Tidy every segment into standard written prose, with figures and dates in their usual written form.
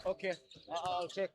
Okay, I'll check.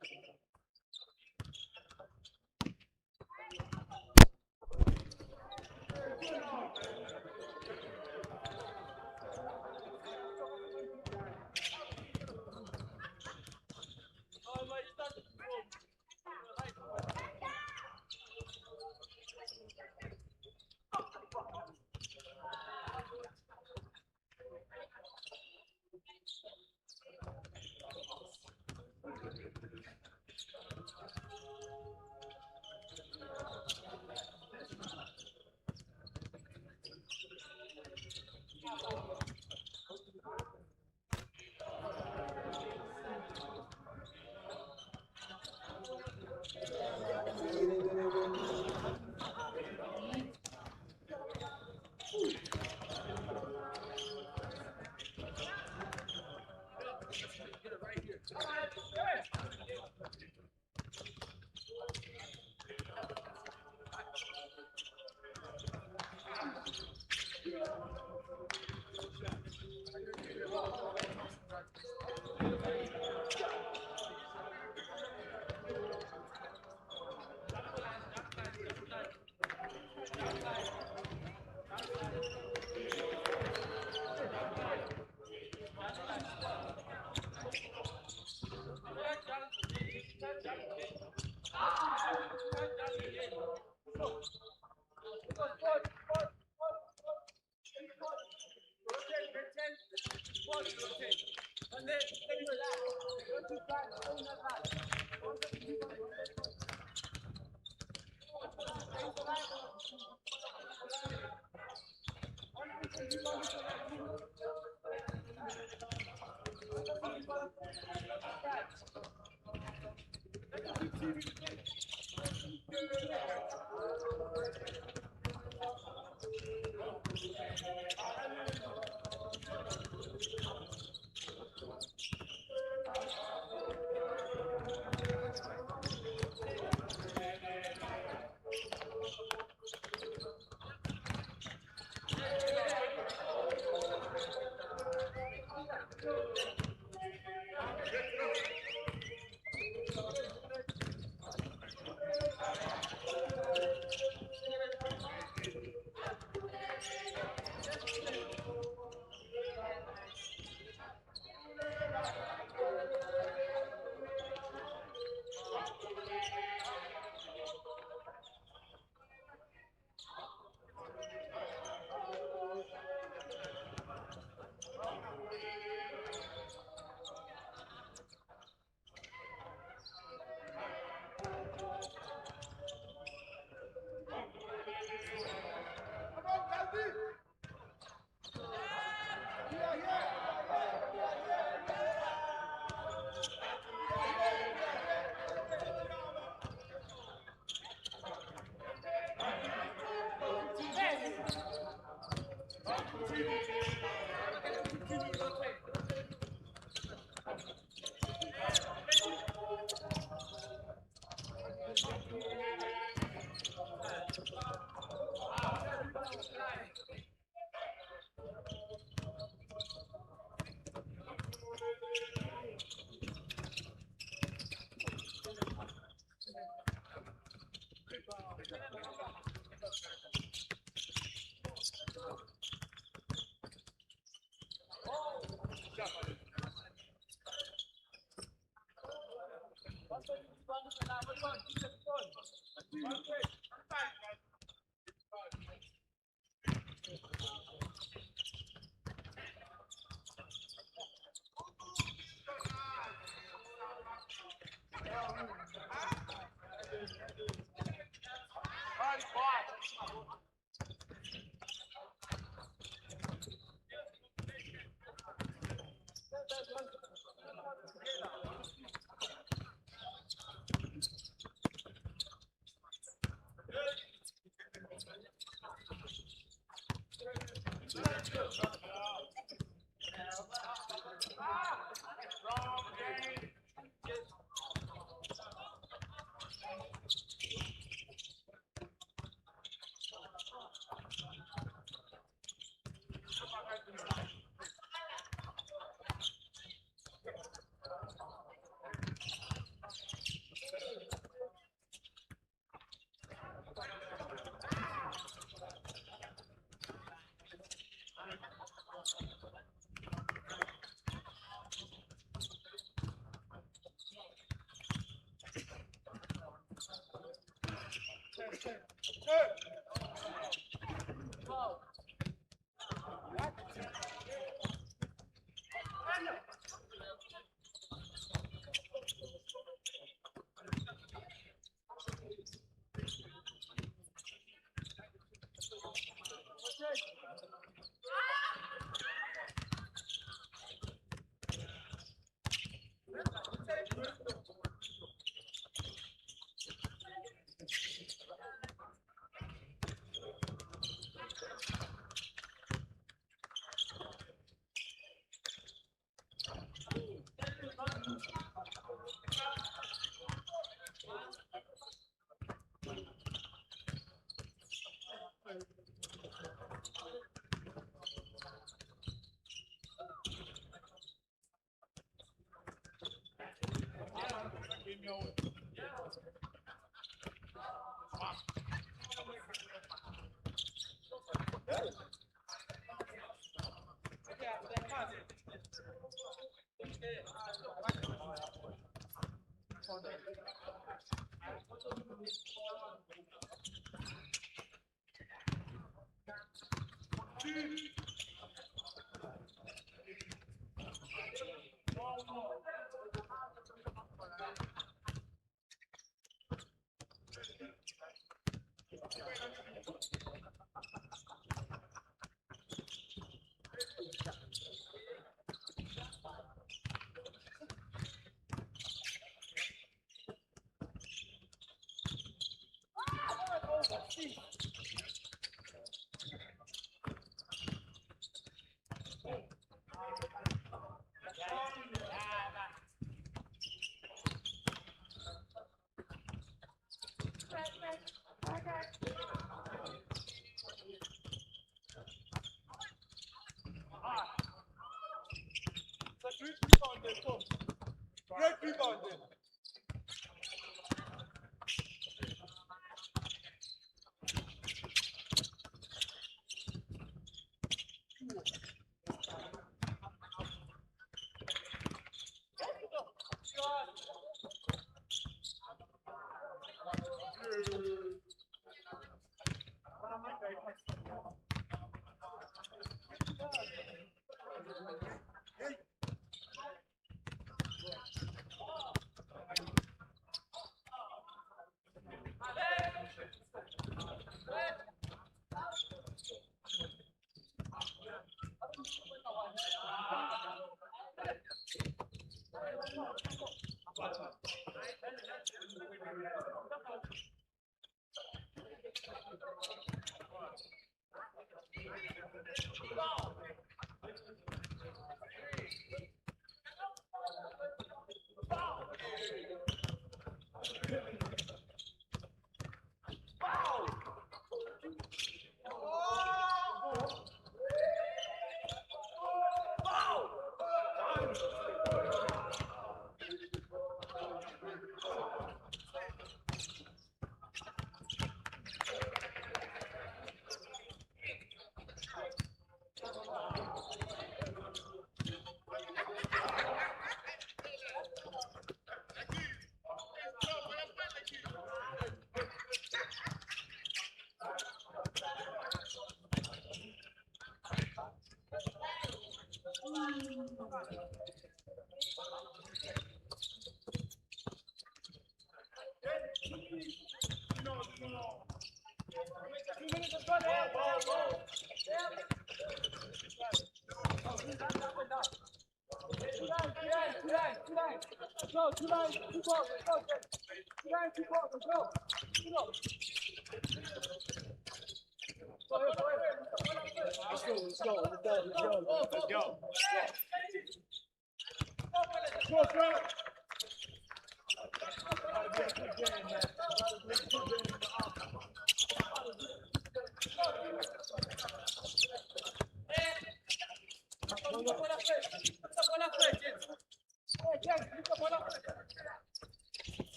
Great rebound there.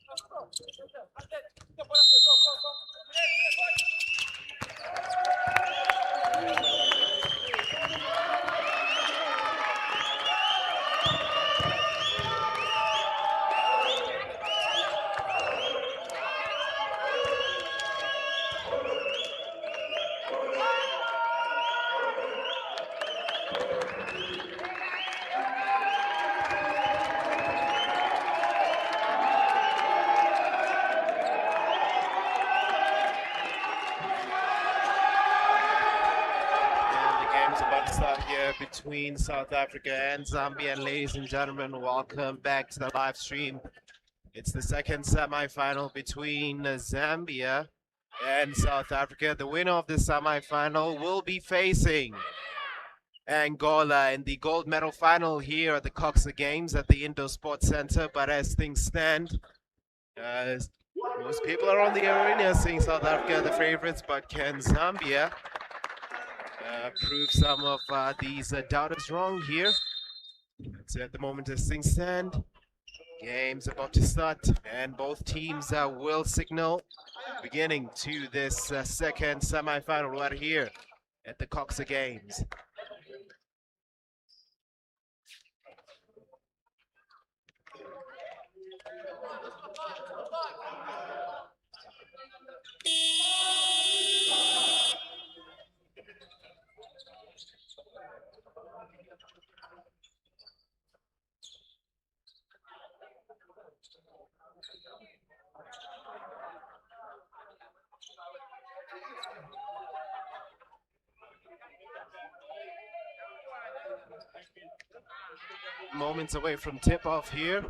Let's go. Start here between South Africa and Zambia. And ladies and gentlemen, welcome back to the live stream. It's the second semi-final between Zambia and South Africa. The winner of the semi-final will be facing Angola in the gold medal final here at the Cucsa Games at the Indoor Sports Center. But as things stand, most people are on the arena seeing South Africa the favorites, but can Zambia prove some of these doubters wrong here? So at the moment as things stand, game's about to start and both teams will signal beginning to this second semi-final right here at the Cucsa Games. moments away from tip-off here.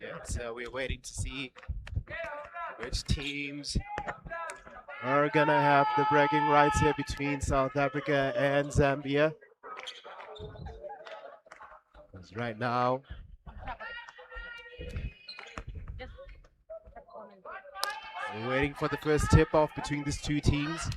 Yeah, so we're waiting to see which teams are gonna have the bragging rights here between South Africa and Zambia. Because right now, we're waiting for the first tip-off between these two teams.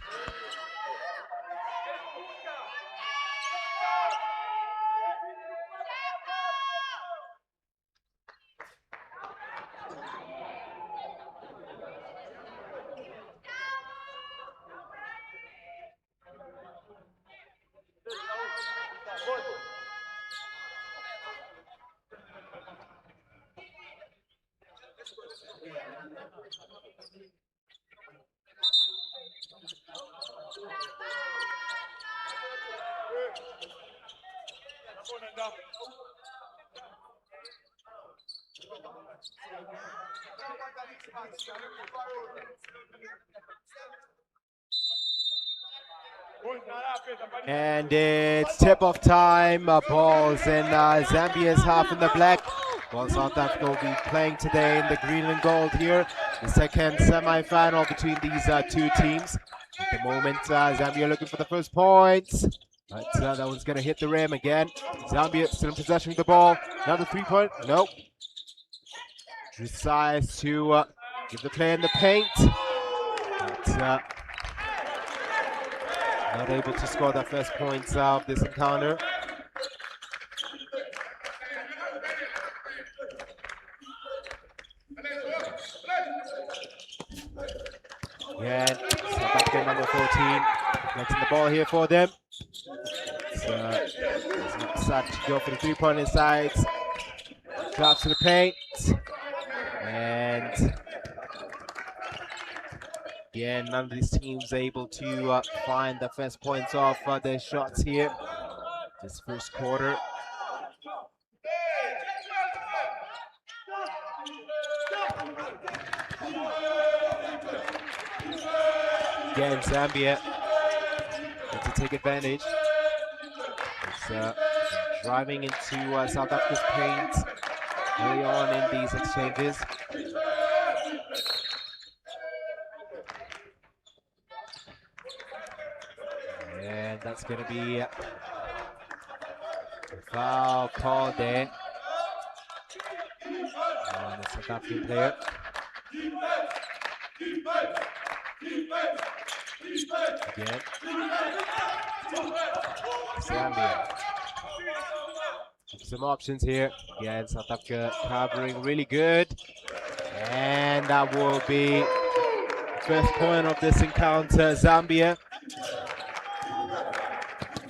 And it's tip-off time. Balls in Zambia's half in the black. While South Africa will be playing today in the green and gold here. The second semi-final between these two teams. At the moment, Zambia looking for the first points. But that one's going to hit the rim again. Zambia still in possession of the ball. Another 3-point. Nope. Decides to give the play in the paint. But, not able to score that first points of this encounter. Again, South Africa number 14. Letting the ball here for them. So, decided to go for the 3-point inside. Drops to the paint. And again, none of these teams able to find the first points off their shots here this first quarter. Again, Zambia to take advantage. It's driving into South Africa's paint early on in these exchanges. And that's going to be a foul call there on the South African player. Again, Zambia. Some options here. Again, South Africa covering really good. And that will be first point of this encounter. Zambia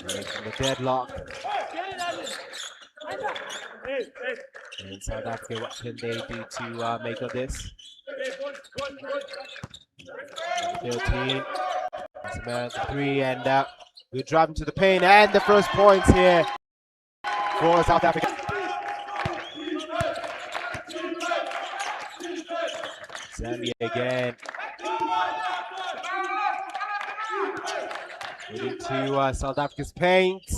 breaking the deadlock. And South Africa, what can they do to make of this? 13. That's 3, and good drive into the paint, and the first points here for South Africa. Zambia again. Into South Africa's paint.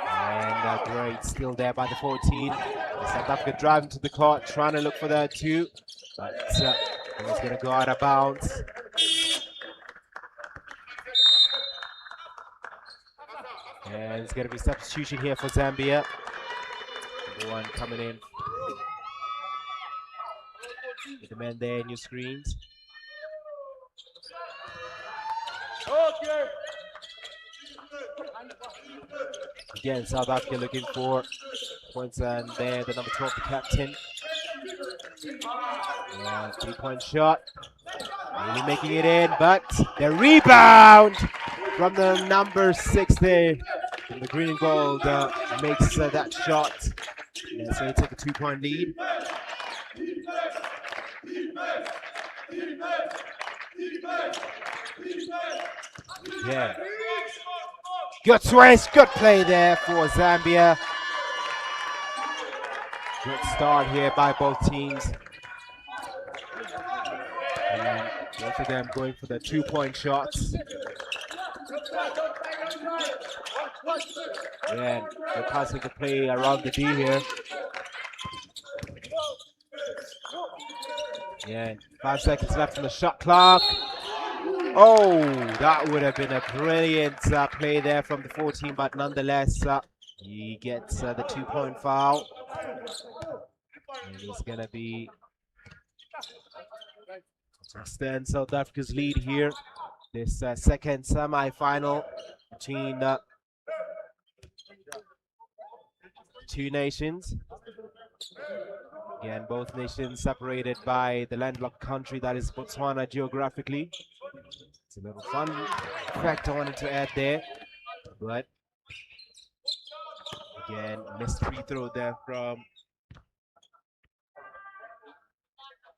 And great steal there by the 14. South Africa driving to the court, trying to look for the 2. But it's going to go out of bounds. And it's going to be substitution here for Zambia. Number 1 coming in. With the men there in your screens. Okay. Again, South Africa looking for points, and there the number 12, the captain. 3-point shot. Really making it in, but the rebound from the number 6 there. And the green and gold makes that shot. And so they take a 2-point lead. Yeah. Good switch, good play there for Zambia. Good start here by both teams. And both of them going for the 2-point shots. Yeah, they're passing the play around the D here. Yeah, 5 seconds left on the shot clock. Oh, that would have been a brilliant play there from the 14, but nonetheless, he gets the 2-point foul. And he's going to be to extend South Africa's lead here. This second semi-final between two nations. Again, both nations separated by the landlocked country that is Botswana geographically. It's a little fun fact I wanted to add there. But again, missed free throw there from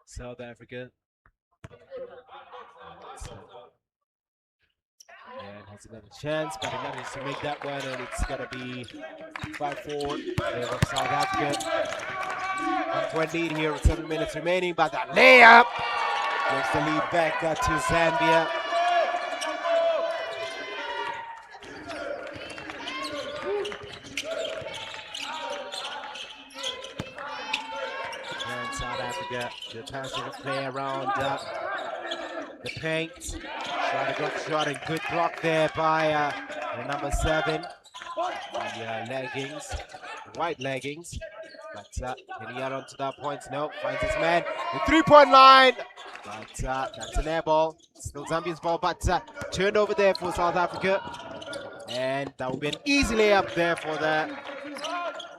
South Africa. And has another chance, but he manages to make that one, and it's going to be 5-4 for South Africa. 1-point lead here with 7 minutes remaining, but that layup gives the lead back to Zambia. And South Africa, the passing of play around the paint. Trying to go for shot, and good block there by the number 7. The leggings, the white leggings. But can he get onto that point? No, finds his man. The 3-point line. But that's an air ball. Still Zambia's ball, but turned over there for South Africa. And that will be an easy layup there for the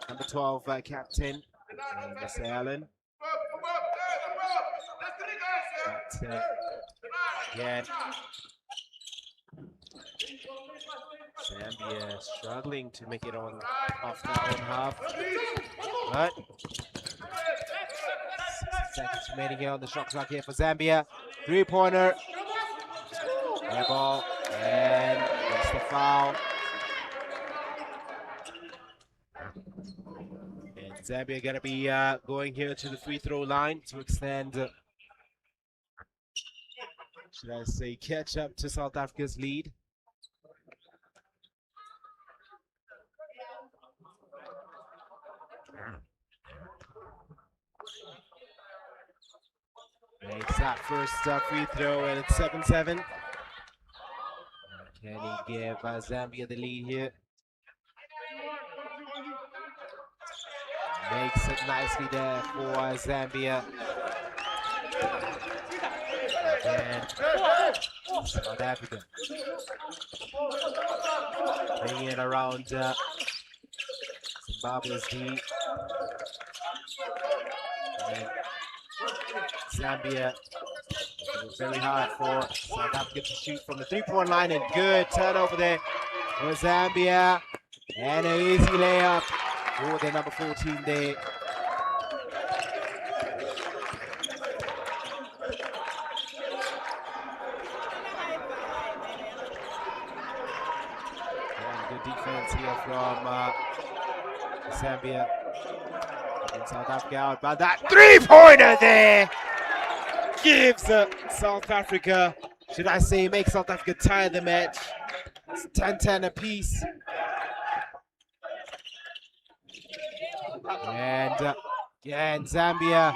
number 12 captain, Mr. Allen. But again, Zambia struggling to make it on off their own half. But 6 seconds remaining here on the shot clock here for Zambia. 3-pointer. Air ball. And that's the foul. And Zambia going to be going here to the free throw line to extend, should I say, catch up to South Africa's lead. Makes that first free throw, and it's 7-7. Can he give Zambia the lead here? Makes it nicely there for Zambia. And South Africa bringing it around Zimbabwe's D. And Zambia very hard for South Africa to shoot from the 3-point line, and good turnover there for Zambia. And an easy layup for the number 14 there. And good defense here from Zambia. And South Africa out, but that 3-pointer there gives South Africa, should I say, makes South Africa tie the match. It's 10-10 apiece. And again, Zambia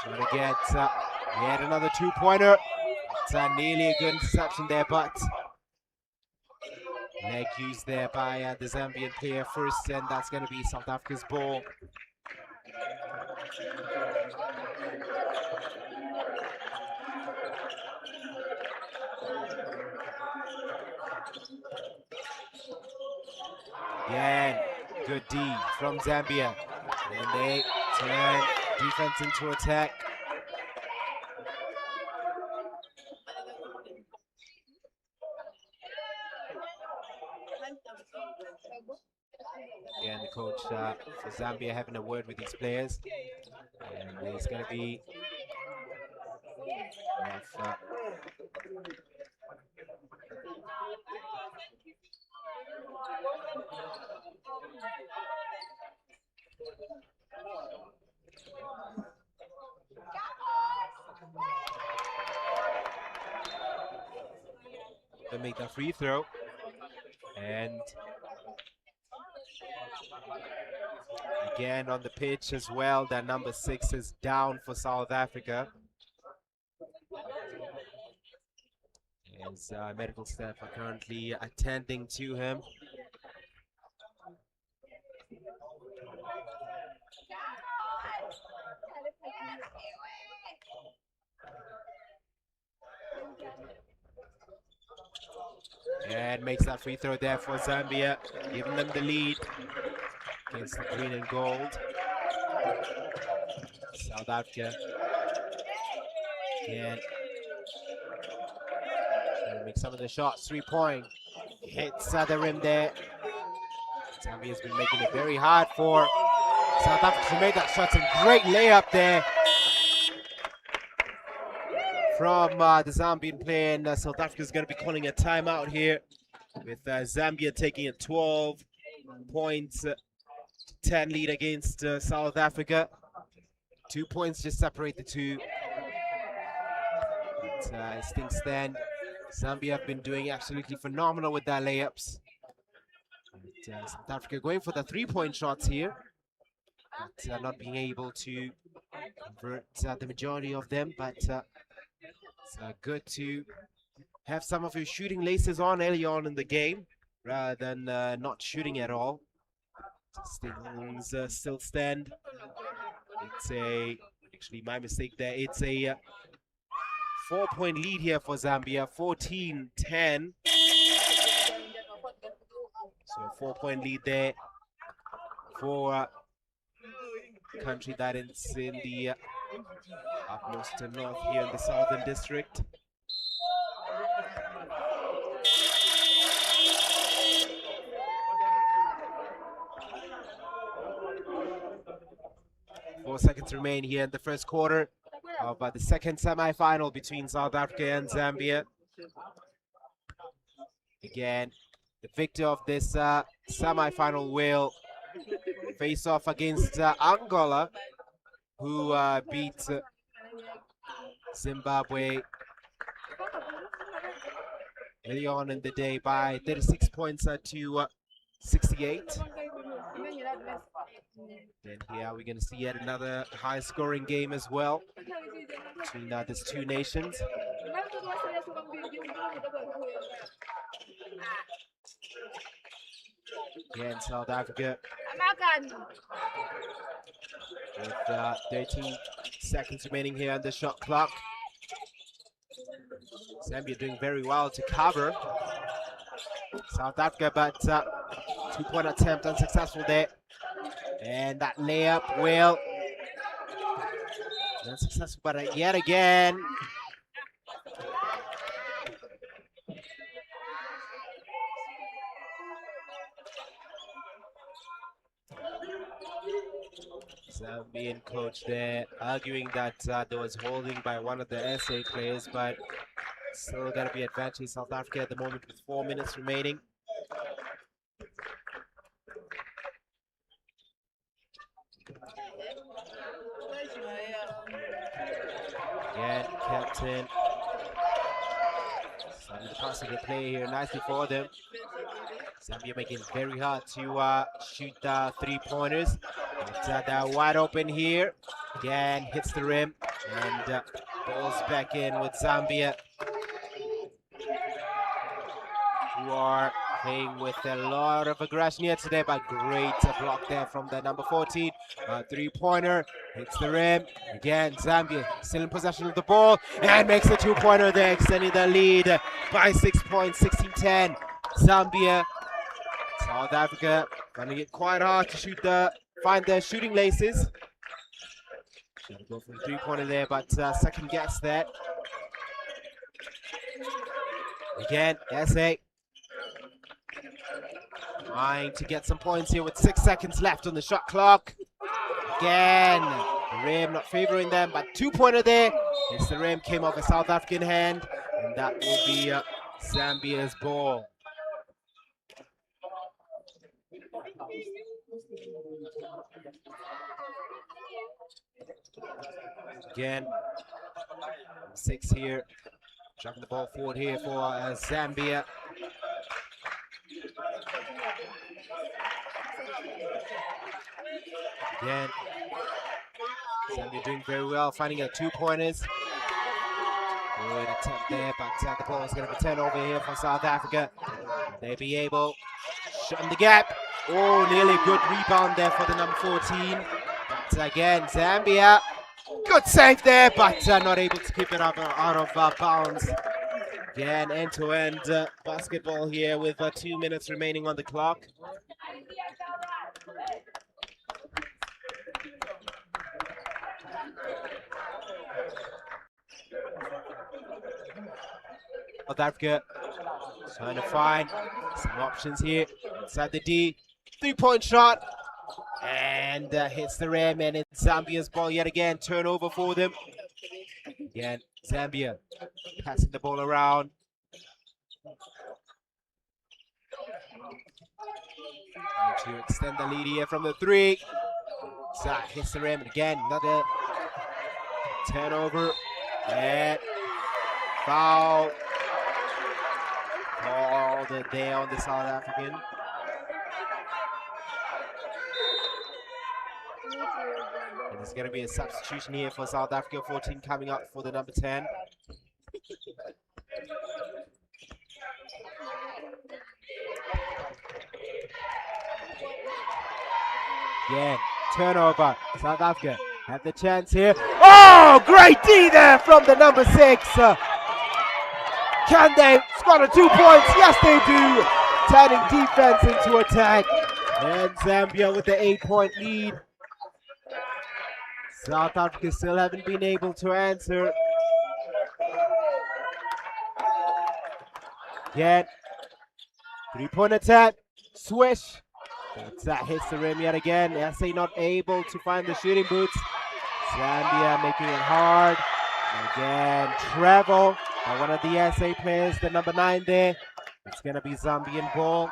trying to get yet another 2-pointer. It's nearly a good interception there, but leg used there by the Zambian player first, and that's going to be South Africa's ball. Again, good D from Zambia. And they turn defense into attack. Again, the coach for Zambia having a word with these players. And there's going to be they make that free throw. And again on the pitch as well, that number 6 is down for South Africa. As medical staff are currently attending to him. And makes that free throw there for Zambia, giving them the lead against the green and gold. South Africa again trying to make some of the shots. 3-point hits the rim there. Zambia's been making it very hard for South Africa to make that shot. A great layup there from the Zambian player, and South Africa is going to be calling a timeout here with Zambia taking a 12 points 10 lead against South Africa. 2 points just separate the two. But, as things stand, Zambia have been doing absolutely phenomenal with their layups. But, South Africa going for the 3-point shots here, but not being able to convert the majority of them. But it's good to have some of your shooting laces on early on in the game rather than not shooting at all. Things still stand. It's actually my mistake there. It's a 4-point lead here for Zambia, 14-10. So 4-point lead there for a country that is in the utmost north here in the southern district. Four seconds remain here in the first quarter of the second semi-final between South Africa and Zambia. Again, the victor of this semi-final will face off against Angola, who beat Zimbabwe early on in the day by 36 points to 68. Then here we're going to see yet another high-scoring game as well between these two nations. Again, South Africa with 13 seconds remaining here on the shot clock. Zambia doing very well to cover South Africa, but 2-point attempt unsuccessful there. And that layup will unsuccessful, but yet again. Zambian coach there arguing that there was holding by one of the SA players, but still going to be advantage South Africa at the moment with 4 minutes remaining. Again, captain. Starting the passing the play here nicely for them. Zambia making it very hard to shoot 3-pointers. But they're wide open here. Again, hits the rim and balls back in with Zambia, who are playing with a lot of aggression here today, but great block there from the number 14. 3-pointer hits the rim. Again, Zambia still in possession of the ball and makes a 2-pointer there, extending the lead by 6 points, 16-10. Zambia. South Africa finding it quite hard to find their shooting laces. Trying to go for the 3-pointer there, but second guess that. Again, SA trying to get some points here with 6 seconds left on the shot clock. Again, the rim not favoring them, but 2-pointer there. It's the rim, came off a South African hand, and that will be Zambia's ball. Again, 6 here, dropping the ball forward here for Zambia. Again, Zambia doing very well, finding a 2-pointers. Good attempt there, but the ball is going to be turned over here for South Africa. They'll be able to shut the gap. Oh, nearly good rebound there for the number 14. But again, Zambia, good save there, but not able to keep it up out of bounds. Again, end-to-end basketball here with 2 minutes remaining on the clock. South Africa trying to find some options here inside the D. 3-point shot. And hits the rim, and it's Zambia's ball yet again. Turnover for them. Again, Zambia passing the ball around. Trying to extend the lead here from the 3. Hits the rim, and again, another turnover. And foul. Called there on the South African. And there's going to be a substitution here for South Africa. 14 coming up for the number 10. Again, turnover. South Africa have the chance here. Oh, great D there from the number 6. Can they score 2 points? Yes, they do. Turning defense into attack. And Zambia with the 8-point lead. South Africa still haven't been able to answer. Again, 3-point attack. Swish. That hits the rim yet again. SA not able to find the shooting boots. Zambia making it hard. Again, travel by one of the SA players, the number 9 there. It's going to be Zambian ball.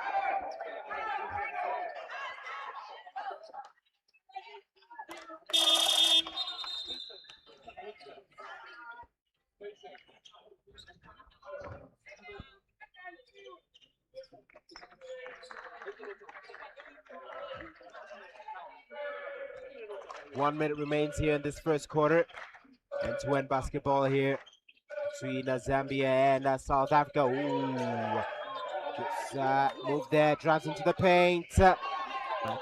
One minute remains here in this first quarter. End-to-end basketball here between Zambia and South Africa. Ooh. Just move there, drives into the paint. But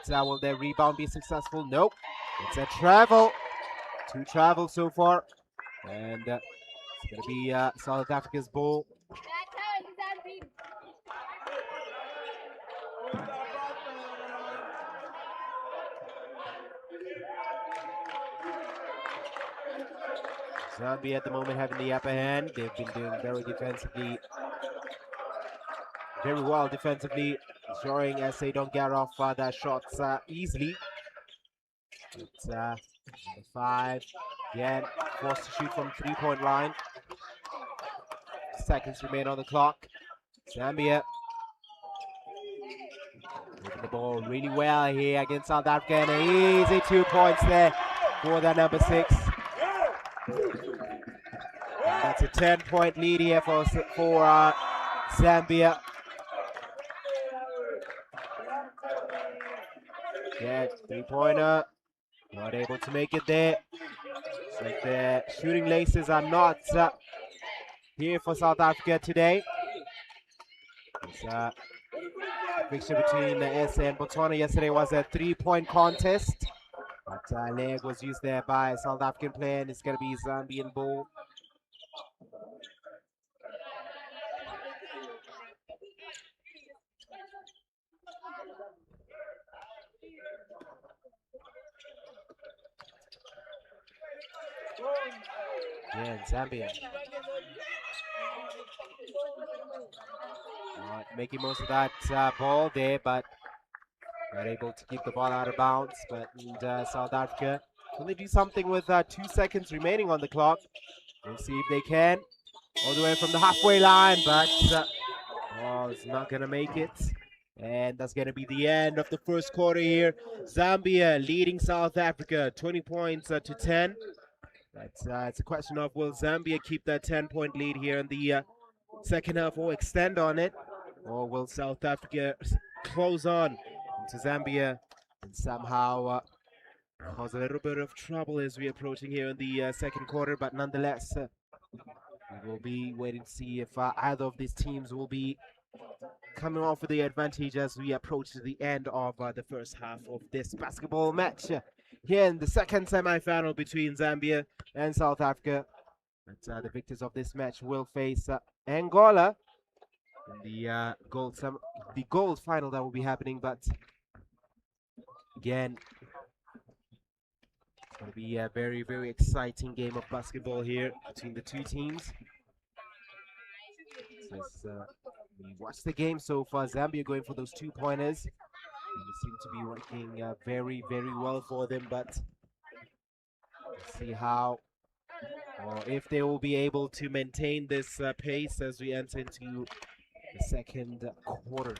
will their rebound be successful? Nope. It's a travel. 2 travels so far. And it's going to be South Africa's ball. Zambia at the moment having the upper hand. They've been doing very well defensively, ensuring as they don't get off their shots easily. It's 5, again, forced to shoot from 3-point line. Seconds remain on the clock. Zambia moving the ball really well here against South Africa, and an easy 2 points there for the number 6. That's a 10-point lead here for Zambia. Yeah, 3-pointer. Not able to make it there. It's like the shooting laces are not here for South Africa today. It's a fixture between SA and Botswana yesterday was a 3-point contest. But leg was used there by a South African player, and it's going to be Zambian ball. Yeah, Zambia. Making most of that ball there, but not able to keep the ball out of bounds. But South Africa, will they do something with 2 seconds remaining on the clock? We'll see if they can. All the way from the halfway line, but it's not going to make it. And that's going to be the end of the first quarter here. Zambia leading South Africa 20 points to 10. It's a question of, will Zambia keep that 10-point lead here in the second half or extend on it? Or will South Africa close on to Zambia and somehow cause a little bit of trouble as we're approaching here in the second quarter. But nonetheless, we will be waiting to see if either of these teams will be coming off with the advantage as we approach the end of the first half of this basketball match here in the second semi-final between Zambia and South Africa. But the victors of this match will face Angola in the gold final that will be happening. But again, it's going to be a very, very exciting game of basketball here between the two teams. As we watch the game so far, Zambia going for those 2-pointers. They seem to be working very, very well for them, but let's see how or if they will be able to maintain this pace as we enter into the second quarter.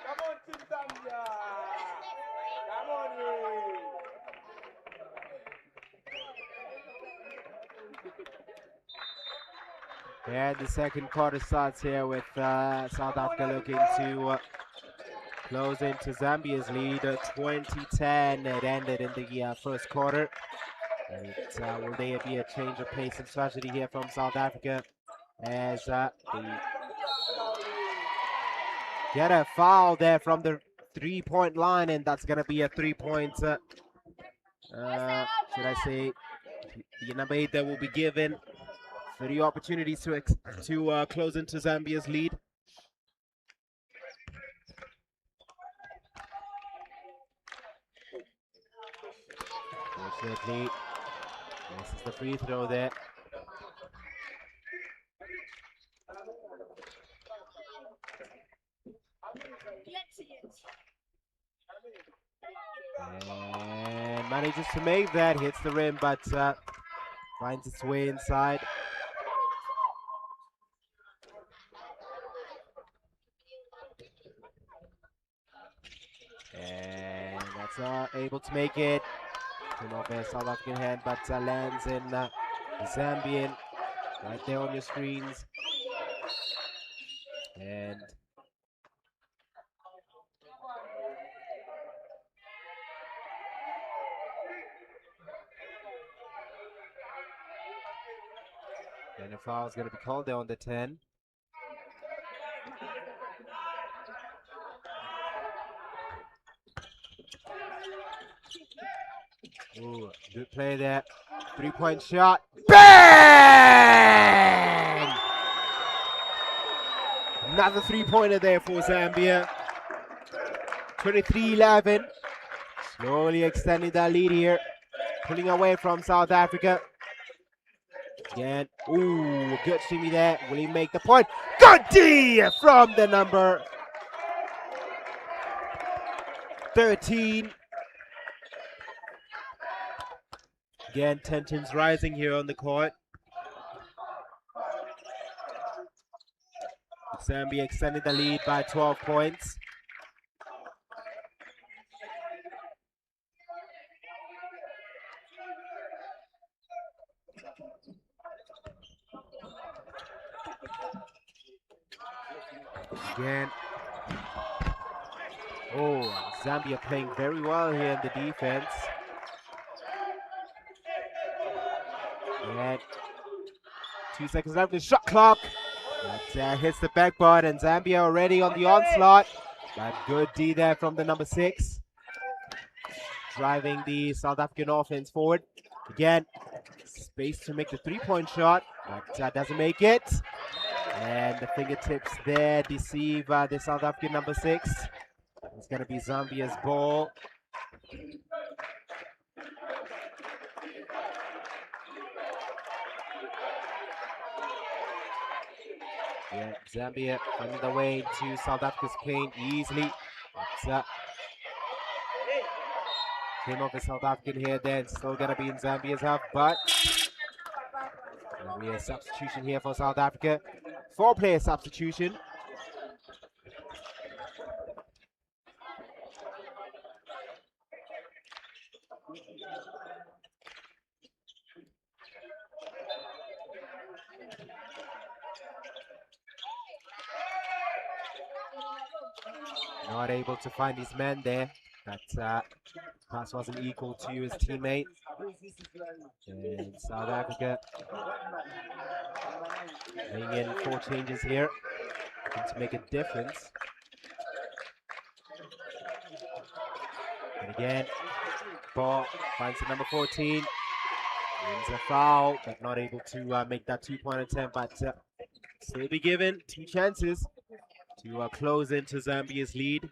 Come on, Team ZAMBIA! Come on, And the second quarter starts here with South Africa looking to close into Zambia's lead, 20-10. It ended in the first quarter. And will there be a change of pace and strategy here from South Africa as they get a foul there from the three-point line, and that's going to be a three-point, should I say, the number 8 that will be given 3 opportunities to close into Zambia's lead. Fortunately, this is the free throw there. And manages to make that, hits the rim, but finds its way inside. And that's not able to make it. Came off a South African hand, but lands in Zambian right there on your screens. And a foul is going to be called there on the 10. Ooh, good play there. 3-point shot. Bang! Another 3-pointer there for Zambia. 23-11. Slowly extending that lead here. Pulling away from South Africa. Again. Ooh, good shimmy there. Will he make the point? Good D from the number 13. Again, tensions rising here on the court. Zambia extended the lead by 12 points. Again. Oh, Zambia playing very well here in the defense. And 2 seconds left, the shot clock. That hits the backboard, and Zambia already on the onslaught. But good D there from the number 6. Driving the South African offense forward. Again, space to make the 3-point shot, but doesn't make it. And the fingertips there deceive the South African number 6. It's going to be Zambia's ball. Yeah, Zambia finding their way into South Africa's paint easily. Came off a South African here, then still going to be in Zambia's half, but a substitution here for South Africa. 4-player substitution. Not able to find his man there. That pass wasn't equal to his teammate. And South Africa bringing in 4 changes here to make a difference. And again, ball finds the number 14. Wins a foul, but not able to make that 2-point attempt, but still be given 2 chances to close into Zambia's lead.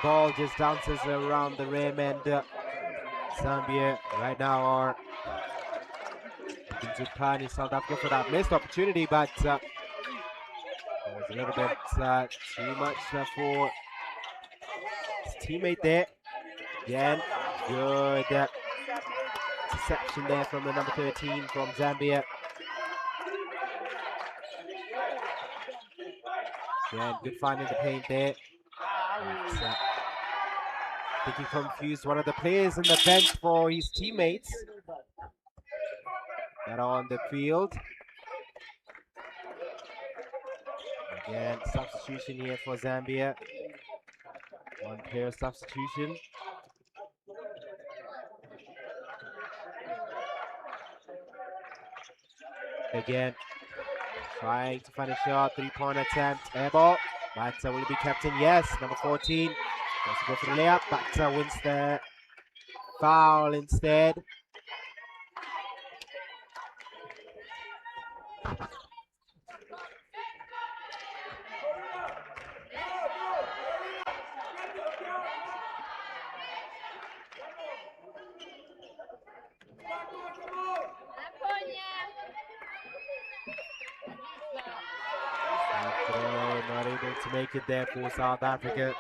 Ball just dances around the rim, and Zambia right now are looking to punish South Africa for that missed opportunity, but it was a little bit too much for his teammate there. Again, good deception there from the number 13 from Zambia. Again, good find in the paint there. I think he confused one of the players in the bench for his teammates that are on the field. Again, substitution here for Zambia. 1-player substitution. Again, trying to find a shot, 3-point attempt, air ball. But will it be kept in? Yes, number 14. Wants to go for the layup, but wins the foul instead. Not able to make it there for South Africa.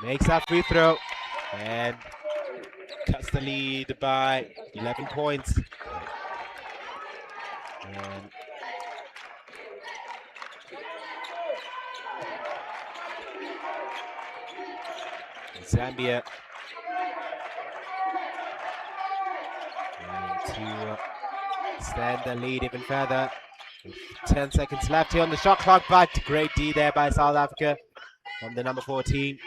Makes that free throw and cuts the lead by 11 points. And Zambia to extend the lead even further. 10 seconds left here on the shot clock, but great D there by South Africa from the number 14.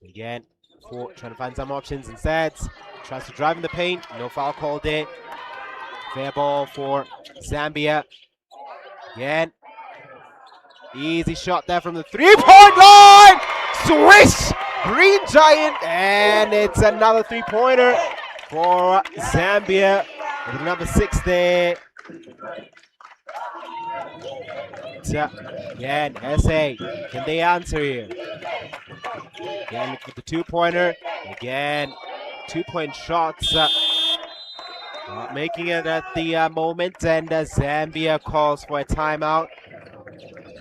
Again, trying to find some options instead. Tries to drive in the paint. No foul call there. Fair ball for Zambia. Again, easy shot there from the 3-point line. Swish! Green Giant, and it's another 3-pointer for Zambia with number 6 there. Again, SA, can they answer here? Again, look at the 2-pointer. Again, 2-point shots. Not making it at the moment, and Zambia calls for a timeout.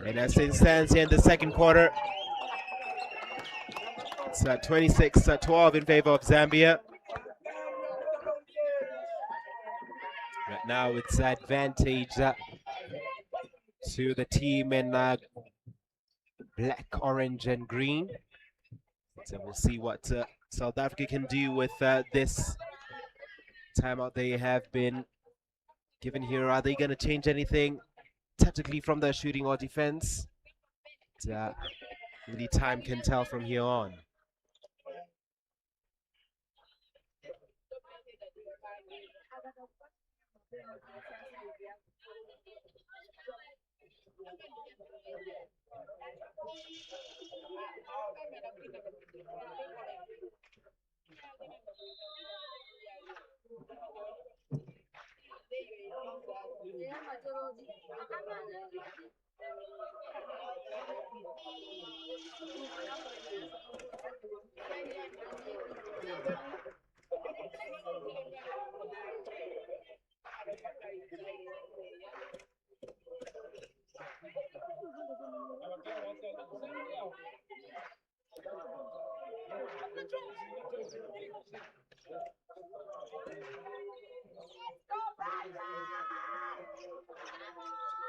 And as it stands here in the second quarter, It's 26-12 in favor of Zambia. Right now it's advantage to the team in black, orange, and green. So we'll see what South Africa can do with this timeout they have been given here. Are they going to change anything tactically from their shooting or defense? Only time can tell from here on.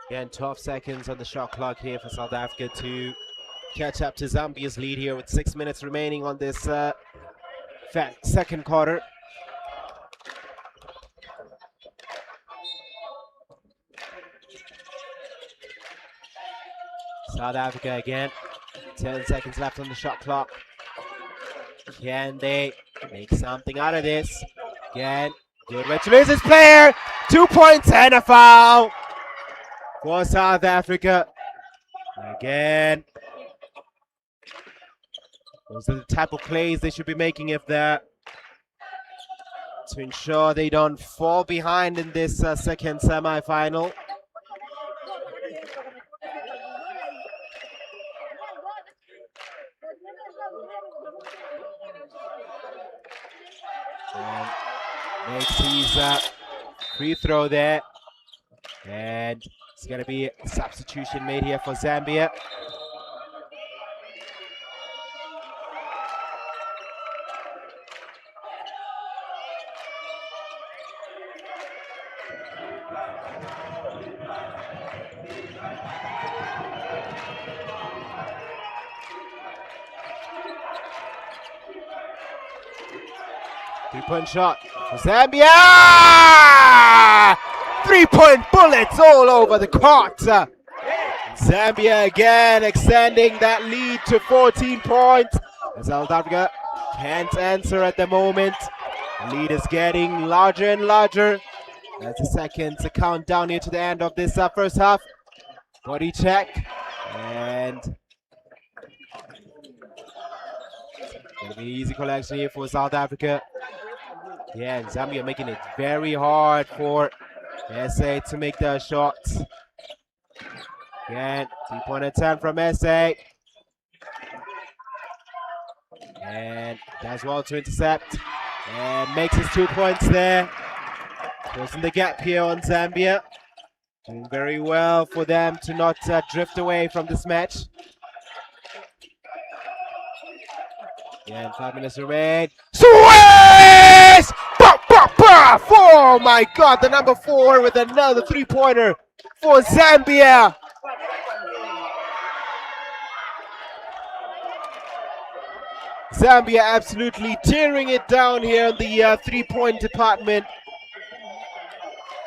Again, 12 seconds on the shot clock here for South Africa to catch up to Zambia's lead here with 6 minutes remaining on this second quarter. South Africa again, 10 seconds left on the shot clock. Can they make something out of this? Again, good way to lose his player. 2 points and a foul for South Africa. Again, those are the type of plays they should be making if they're to ensure they don't fall behind in this second semi-final. And makes his free throw there. And it's going to be a substitution made here for Zambia. Three-point shot for Zambia! 3-point bullets all over the court. Zambia again extending that lead to 14 points. South Africa can't answer at the moment. The lead is getting larger and larger. As the seconds count down here to the end of this first half. Body check. And gonna be an easy collection here for South Africa. Yeah, and Zambia making it very hard for SA to make their shots. Again, 3-point attempt from SA. And does well to intercept. And makes his 2 points there. Closing the gap here on Zambia. Doing very well for them to not drift away from this match. Yeah, 5 minutes remain. Swiss! Oh my God, the number 4 with another 3-pointer for Zambia. Zambia absolutely tearing it down here in the 3-point department.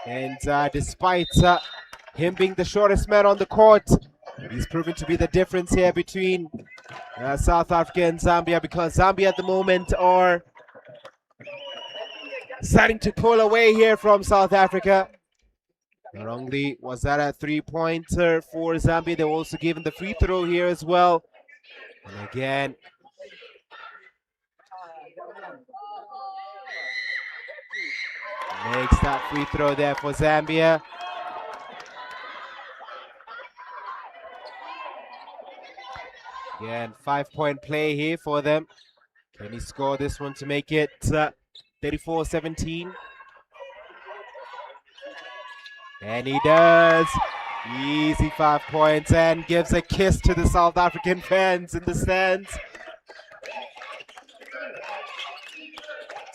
And despite him being the shortest man on the court, he's proven to be the difference here between South Africa and Zambia, because Zambia at the moment are starting to pull away here from South Africa. Not only was that a 3-pointer for Zambia, they were also given the free throw here as well. And again, makes that free throw there for Zambia. Again, 5-point play here for them. Can he score this one to make it 34-17? And he does. Easy 5 points and gives a kiss to the South African fans in the stands.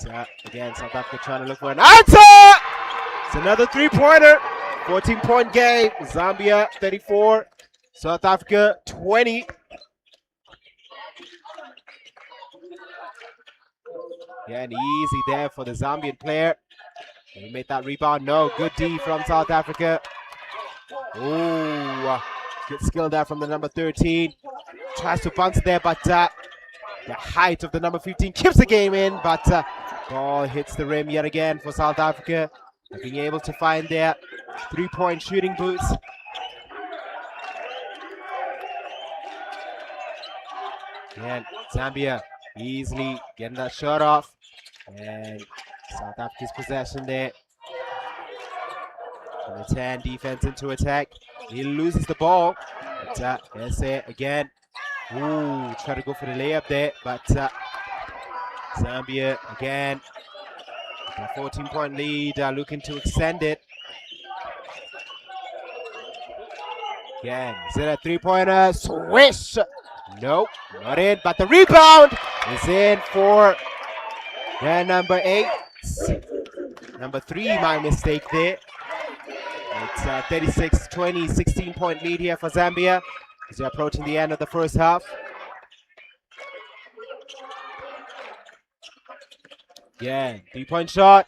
But again, South Africa trying to look for an answer. It's another three-pointer. 14-point game. Zambia 34, South Africa 20. Yeah, and easy there for the Zambian player. He made that rebound. No, good D from South Africa. Ooh, good skill there from the number 13. Tries to bounce there, but the height of the number 15 keeps the game in. But ball hits the rim yet again for South Africa. Being able to find their three-point shooting boots. And Zambia easily getting that shot off. And South Africa's possession there. From the 10 defense into attack. He loses the ball. But SA again. Ooh, try to go for the layup there. But Zambia again. A 14-point lead, looking to extend it. Again, is it a three-pointer? Swish! Nope, not in, but the rebound is in for their number 8. Number 3, my mistake there. It's 36-20, 16-point lead here for Zambia as they're approaching the end of the first half. Again, three-point shot.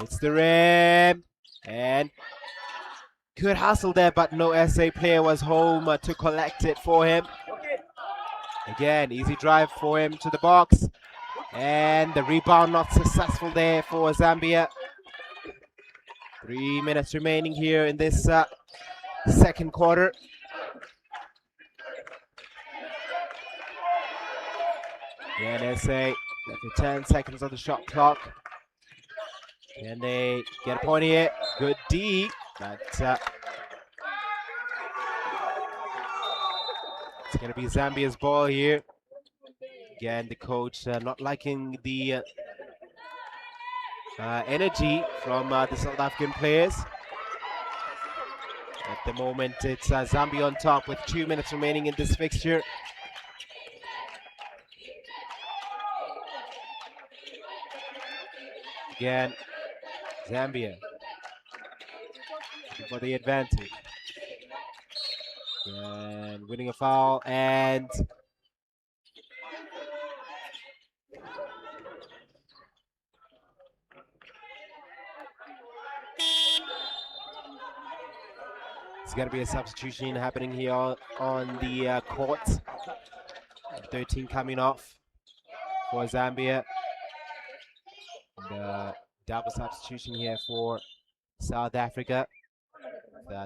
It's the rim. And good hustle there, but no SA player was home to collect it for him. Again, easy drive for him to the box. And the rebound not successful there for Zambia. 3 minutes remaining here in this second quarter. And SA left with 10 seconds on the shot clock. Can they get a point here? Good D, but it's going to be Zambia's ball here. Again, the coach not liking the energy from the South African players. At the moment, it's Zambia on top with 2 minutes remaining in this fixture. Again, Zambia looking for the advantage. And winning a foul, and there's going to be a substitution happening here on the court. 13 coming off for Zambia. And, double substitution here for South Africa.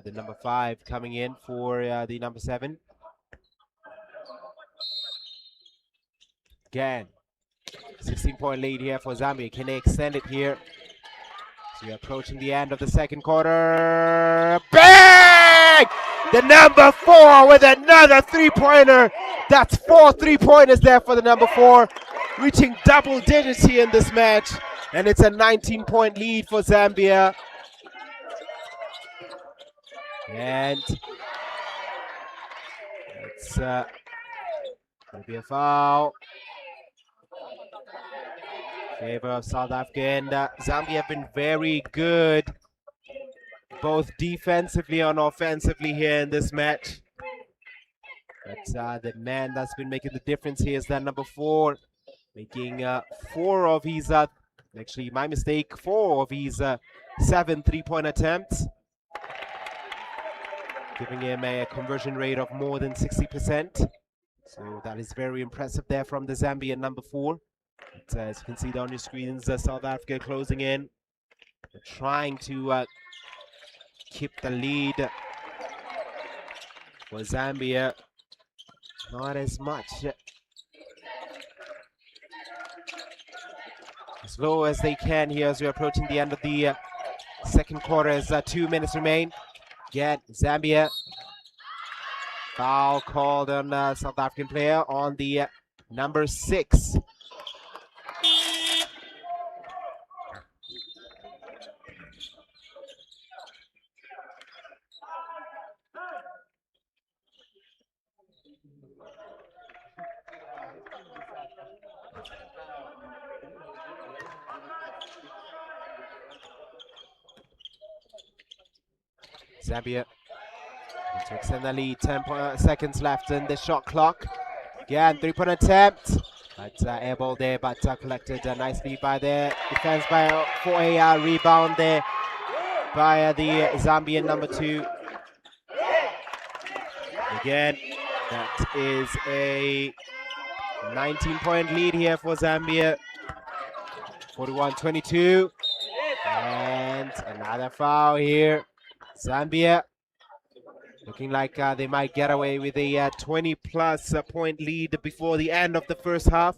The number 5 coming in for the number 7. Again, 16-point lead here for Zambia. Can they extend it here? So we're approaching the end of the second quarter. Bang! The number 4 with another three-pointer. That's 4 three-pointers there for the number 4. Reaching double digits here in this match. And it's a 19-point lead for Zambia. And it's going to be a foul. Favor of South Africa, and Zambia have been very good, both defensively and offensively here in this match. But the man that's been making the difference here is that number 4, making 4 of his, actually my mistake, 4 of his 7 three-point attempts, giving him a conversion rate of more than 60%. So that is very impressive there from the Zambian number 4. But, as you can see on your screens, South Africa closing in. They're trying to keep the lead for Zambia. Not as much. As low as they can here as we're approaching the end of the second quarter as 2 minutes remain. Again, Zambia. Foul called on South African player on the number 6. Zambia to extend the lead. 10 seconds left in the shot clock. Again, 3-point attempt. But air ball there, but collected nicely by the defense for a rebound there by the Zambian number 2. Again, that is a 19-point lead here for Zambia. 41-22. And another foul here. Zambia looking like they might get away with a 20-plus point lead before the end of the first half.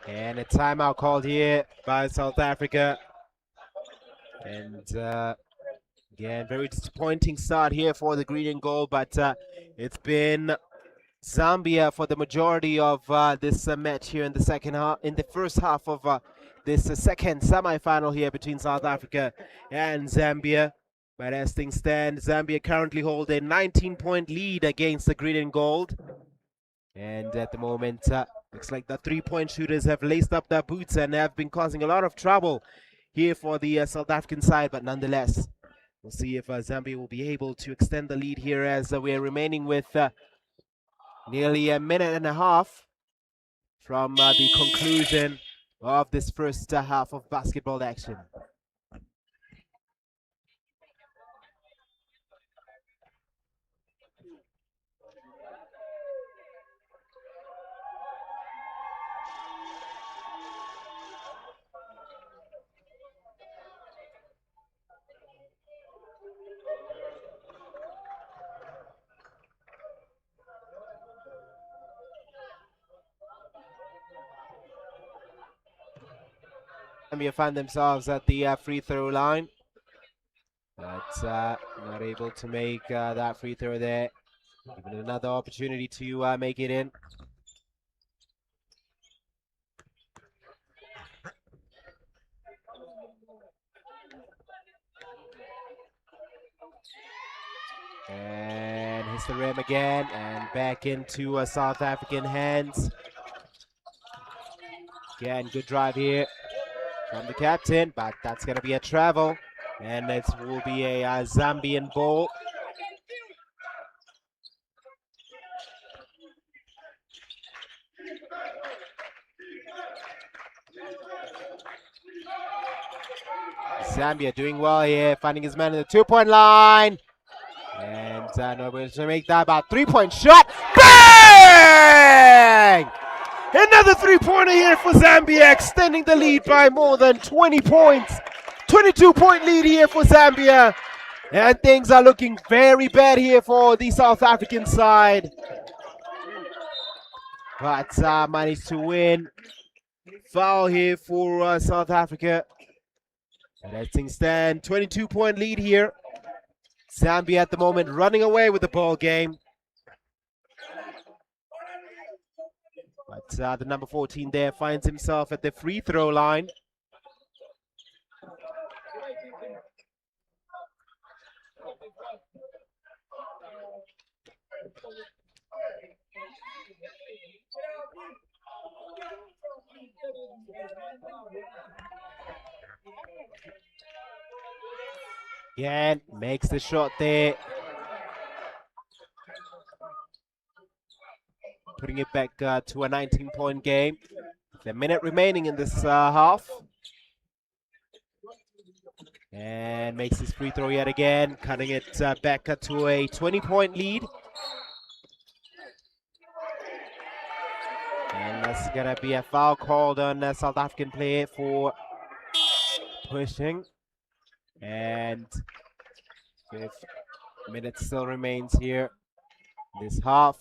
And a timeout called here by South Africa. And again, very disappointing start here for the green and gold, but it's been Zambia for the majority of this match here in the second half, in the first half of this second semi-final here between South Africa and Zambia. But as things stand, Zambia currently hold a 19-point lead against the green and gold. And at the moment, looks like the 3-point shooters have laced up their boots and have been causing a lot of trouble here for the South African side. But nonetheless, we'll see if Zambia will be able to extend the lead here as we are remaining with nearly a minute and a half from the conclusion of this first half of basketball action. Zambia find themselves at the free throw line, but not able to make that free throw there. Given another opportunity to make it in. And hits the rim again, and back into South African hands. Again, good drive here from the captain, but that's going to be a travel, and it will be a Zambian ball. Zambia doing well here, finding his man in the 2-point line. And nobody's to make that about 3-point shot. Bang! Another 3-pointer here for Zambia, extending the lead by more than 20 points. 22-point lead here for Zambia. And things are looking very bad here for the South African side. But managed to win. Foul here for South Africa. And as things stand, 22-point lead here. Zambia at the moment running away with the ball game. But the number 14 there finds himself at the free throw line. Again, makes the shot there. Putting it back to a 19-point game. With a minute remaining in this half. And makes his free throw yet again, cutting it back to a 20-point lead. And that's going to be a foul called on a South African player for pushing. And 5 minutes still remains here this half.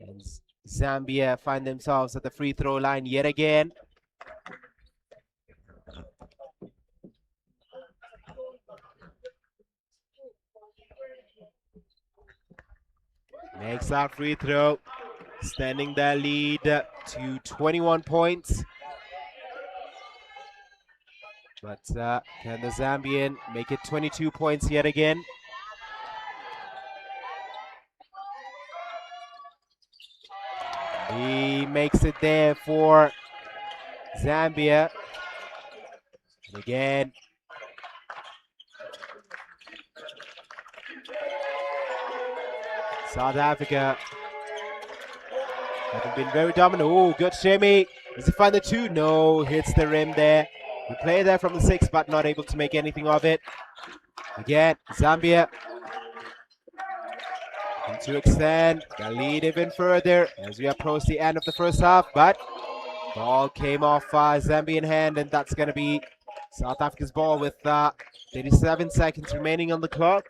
And Zambia find themselves at the free throw line yet again. Makes that free throw, extending their lead to 21 points. But can the Zambian make it 22 points yet again? He makes it there for Zambia. And again, South Africa haven't been very dominant. Oh, good shimmy. Does he find the two? No, hits the rim there. The play there from the 6, but not able to make anything of it. Again, Zambia to extend the lead even further as we approach the end of the first half, but ball came off Zambian hand, and that's going to be South Africa's ball with 37 seconds remaining on the clock.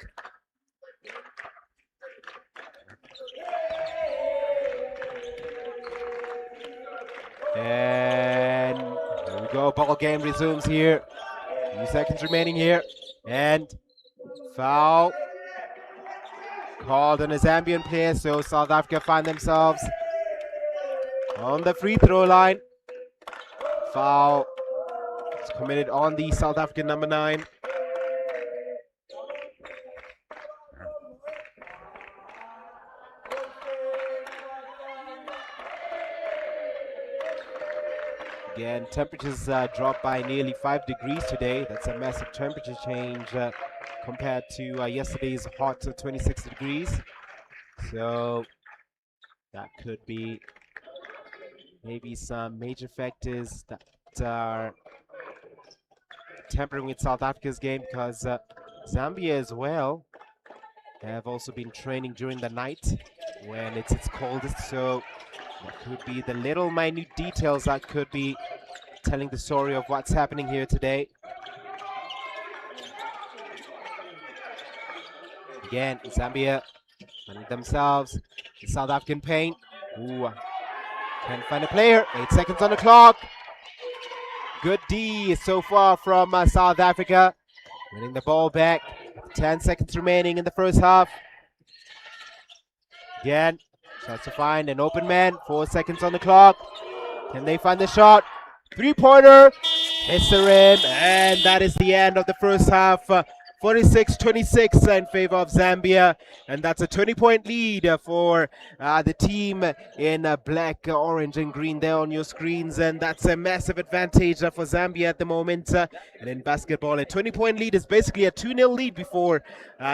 And here we go, ball game resumes here. Few seconds remaining here, and foul called on a Zambian player, so South Africa find themselves on the free throw line. Foul is committed on the South African number 9. Again, temperatures dropped by nearly 5 degrees today. That's a massive temperature change compared to yesterday's hot 26 degrees. So that could be maybe some major factors that are tempering with South Africa's game, because Zambia as well have also been training during the night when it's its coldest. So that could be the little minute details that could be telling the story of what's happening here today. Again, Zambia finding themselves in South African paint. Ooh, can't find a player. 8 seconds on the clock. Good D so far from South Africa. Winning the ball back. 10 seconds remaining in the first half. Again, tries to find an open man. 4 seconds on the clock. Can they find the shot? Three-pointer. Hits the rim. And that is the end of the first half. 46-26 in favor of Zambia, and that's a 20-point lead for the team in black, orange, and green there on your screens, and that's a massive advantage for Zambia at the moment. And in basketball, a 20-point lead is basically a 2-0 lead before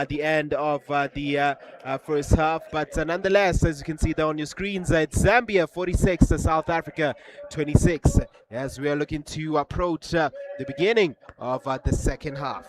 the end of the first half. But nonetheless, as you can see there on your screens, it's Zambia 46 to South Africa 26, as we are looking to approach the beginning of the second half.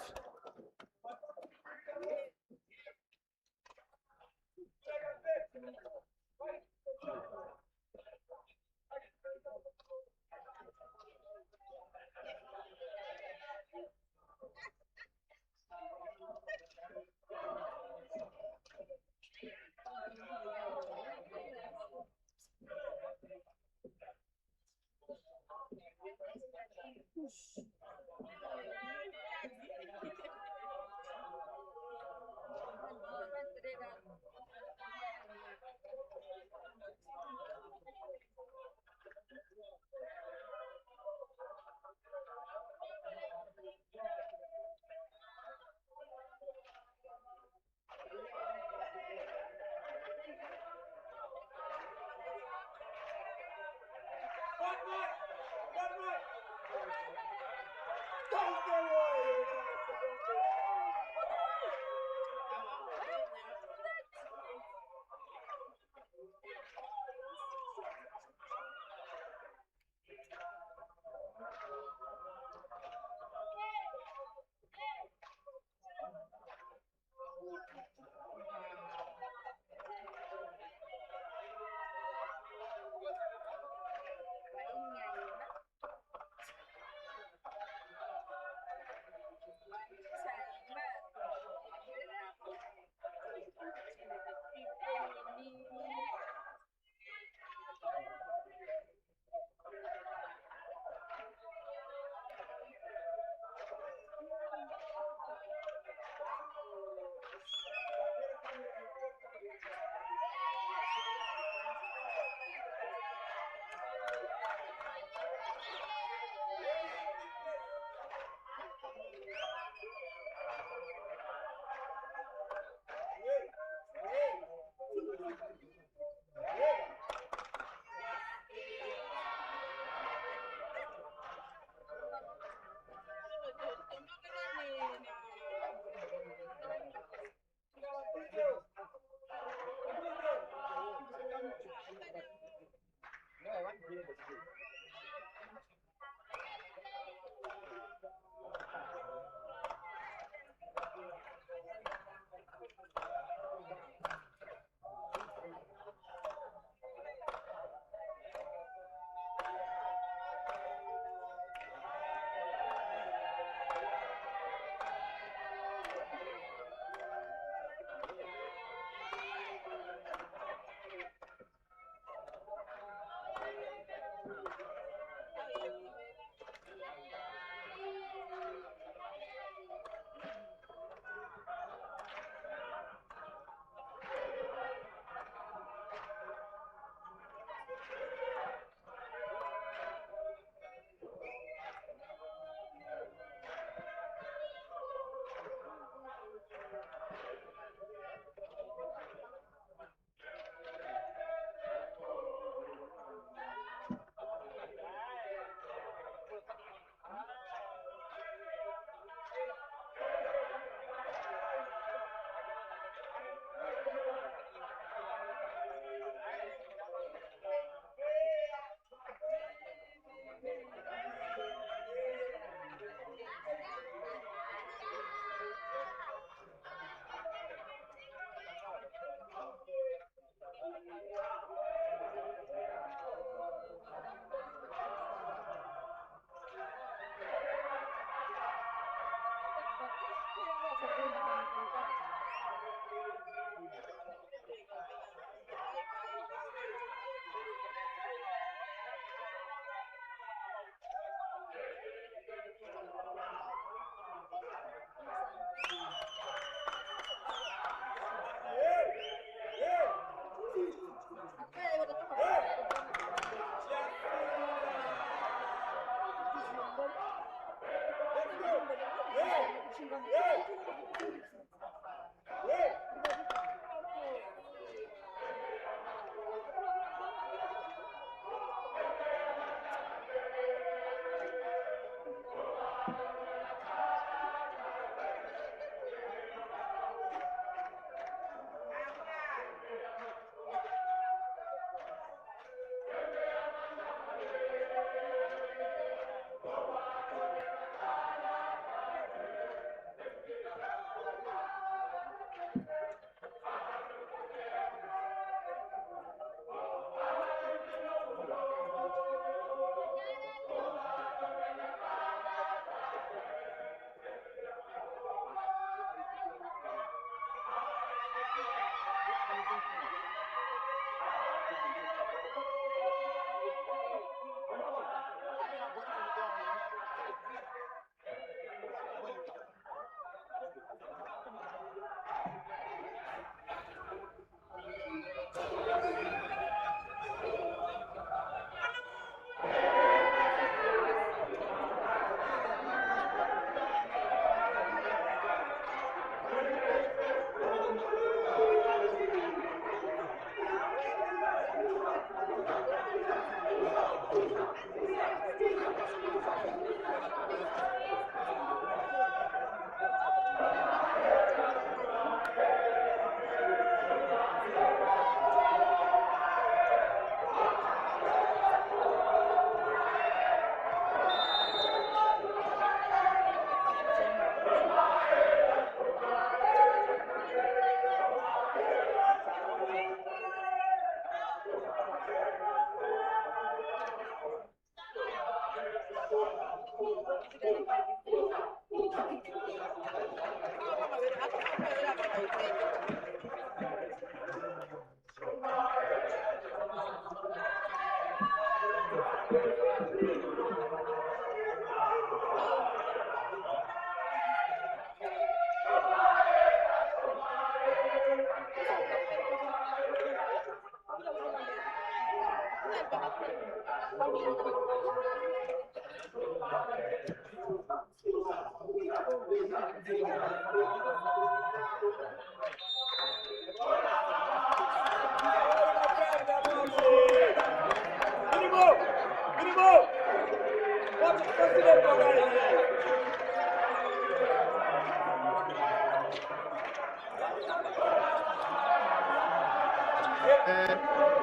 And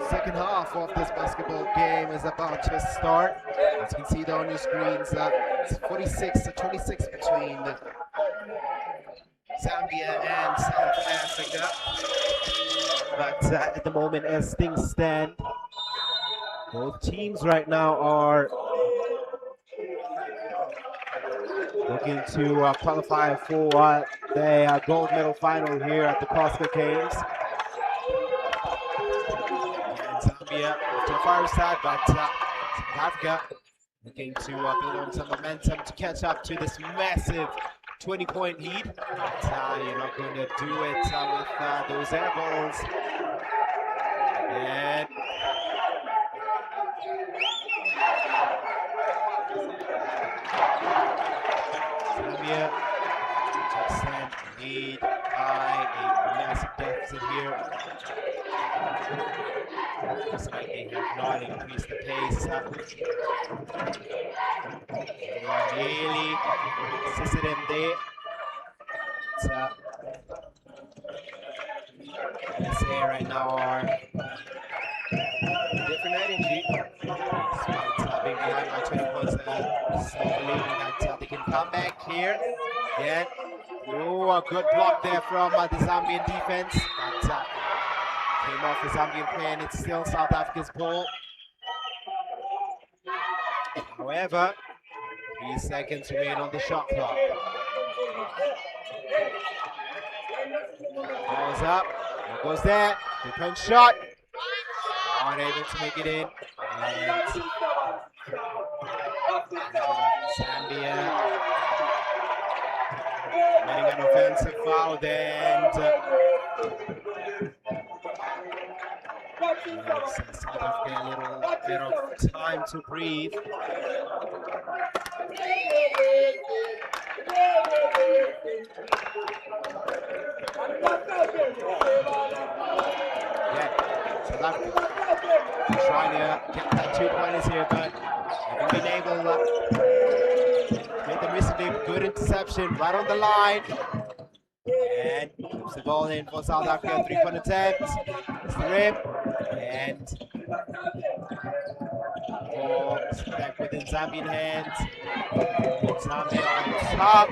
second half of this basketball game is about to start. As you can see there on your screens, it's 46-26 between Zambia and South Africa. But at the moment, as things stand, both teams right now are looking to qualify for the gold medal final here at the CrossFit Games. And Zambia to the far side, but South Africa looking to build on some momentum to catch up to this massive 20-point lead. But you're not going to do it with those air balls. And Zambia just sent lead by a massive deficit here. Looks like they have not increased the pace. They are really assisted him there. Let's say right now are different energy. Despite being behind by 20 points, still believing that they can come back here. Yeah. Oh, a good block there from the Zambian defense. But came off the Zambian play, and it's still South Africa's ball. However, 3 seconds remain on the shot clock. Ball's up. There goes there. 3-point shot. Unable to make it in. And Zambia getting an offensive foul then. South Africa a little bit of time to breathe. Yeah, South Africa trying to get that 2-pointers here, but haven't been able to make them recently. Good interception right on the line. And puts the ball in for South Africa. 3-point attempt. It's the rim. And ball back within Zambian hands. Zambia on top.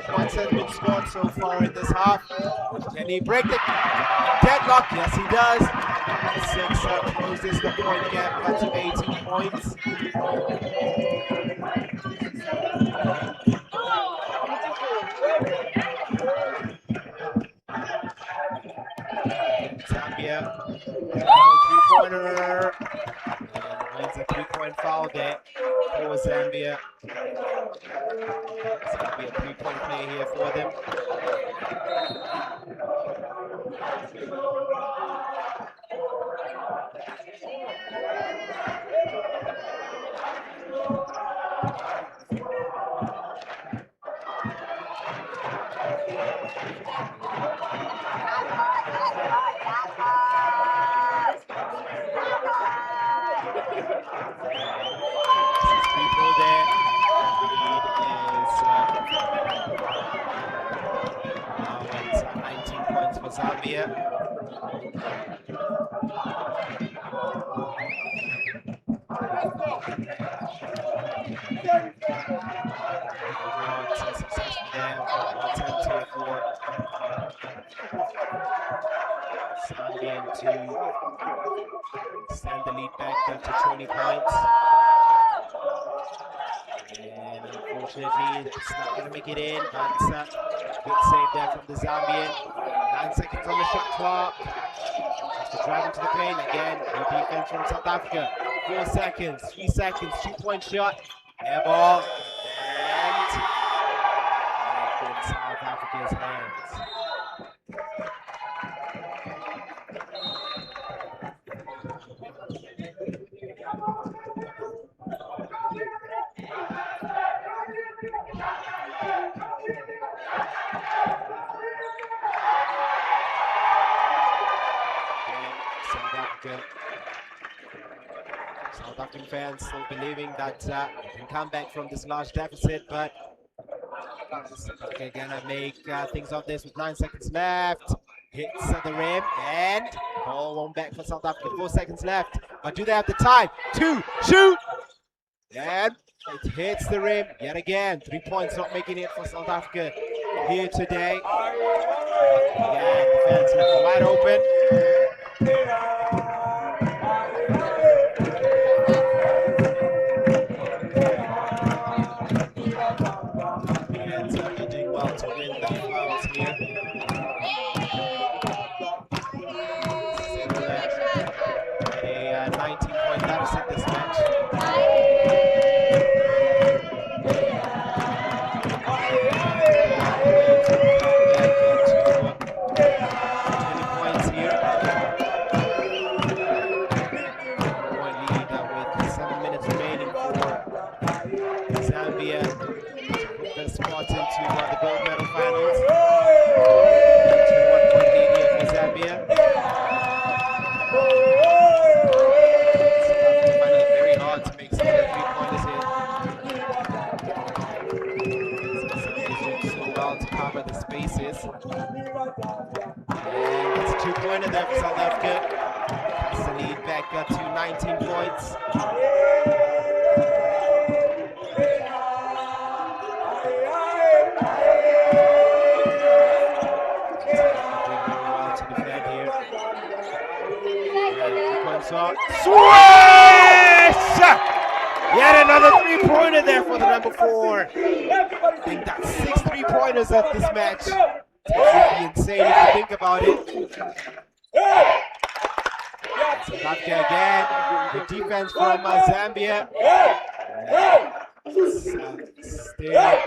Points have been scored so far in this half. Can he break the deadlock? Yes, he does. 6 closes the point gap up to 18 points. Zambia, 3-pointer, and wins a 3-point foul there for Zambia. It's going to be a 3-point play here for them. Zambia. Successful there. Attempt here for Zambia to extend the lead back up to 20 points. And unfortunately, it's not going to make it in, but good save there from the Zambian. 9 seconds on the shot clock. Just to drive into the paint again. No defense from South Africa. 4 seconds, 3 seconds, 2-point shot. Air ball. And back in South Africa's hands. South African fans still believing that they can come back from this large deficit, but they're gonna make things of this with 9 seconds left. Hits at the rim and ball won't back for South Africa. 4 seconds left, but do they have the time to shoot? And it hits the rim yet again. 3 points not making it for South Africa here today. Again, the fans are wide open. Doing well to win the finals here. A 19-point deficit this match. There for South Africa. That's the lead back up to 19 points. To defend here. Swish! Yet another three-pointer there for the number 4. I think that's 6 3-pointers at this match. It's absolutely insane if you think about it. South Africa again. Good defense from Zambia. Still.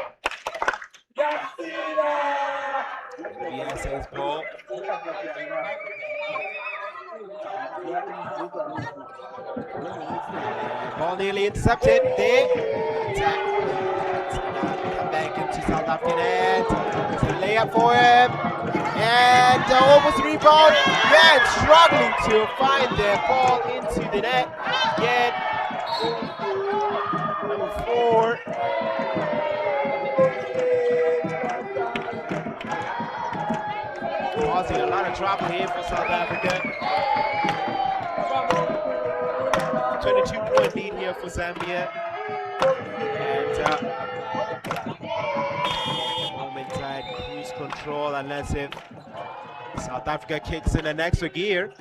BSA's ball. Ball nearly intercepted. There. Attack. It's gonna come back into South African hands. It's a layup for him. And almost rebound. Again, struggling to find their ball into the net. Again. Number 4. Causing a lot of trouble here for South Africa. 22-point lead here for Zambia. And moment inside cruise control unless if South Africa kicks in an extra gear.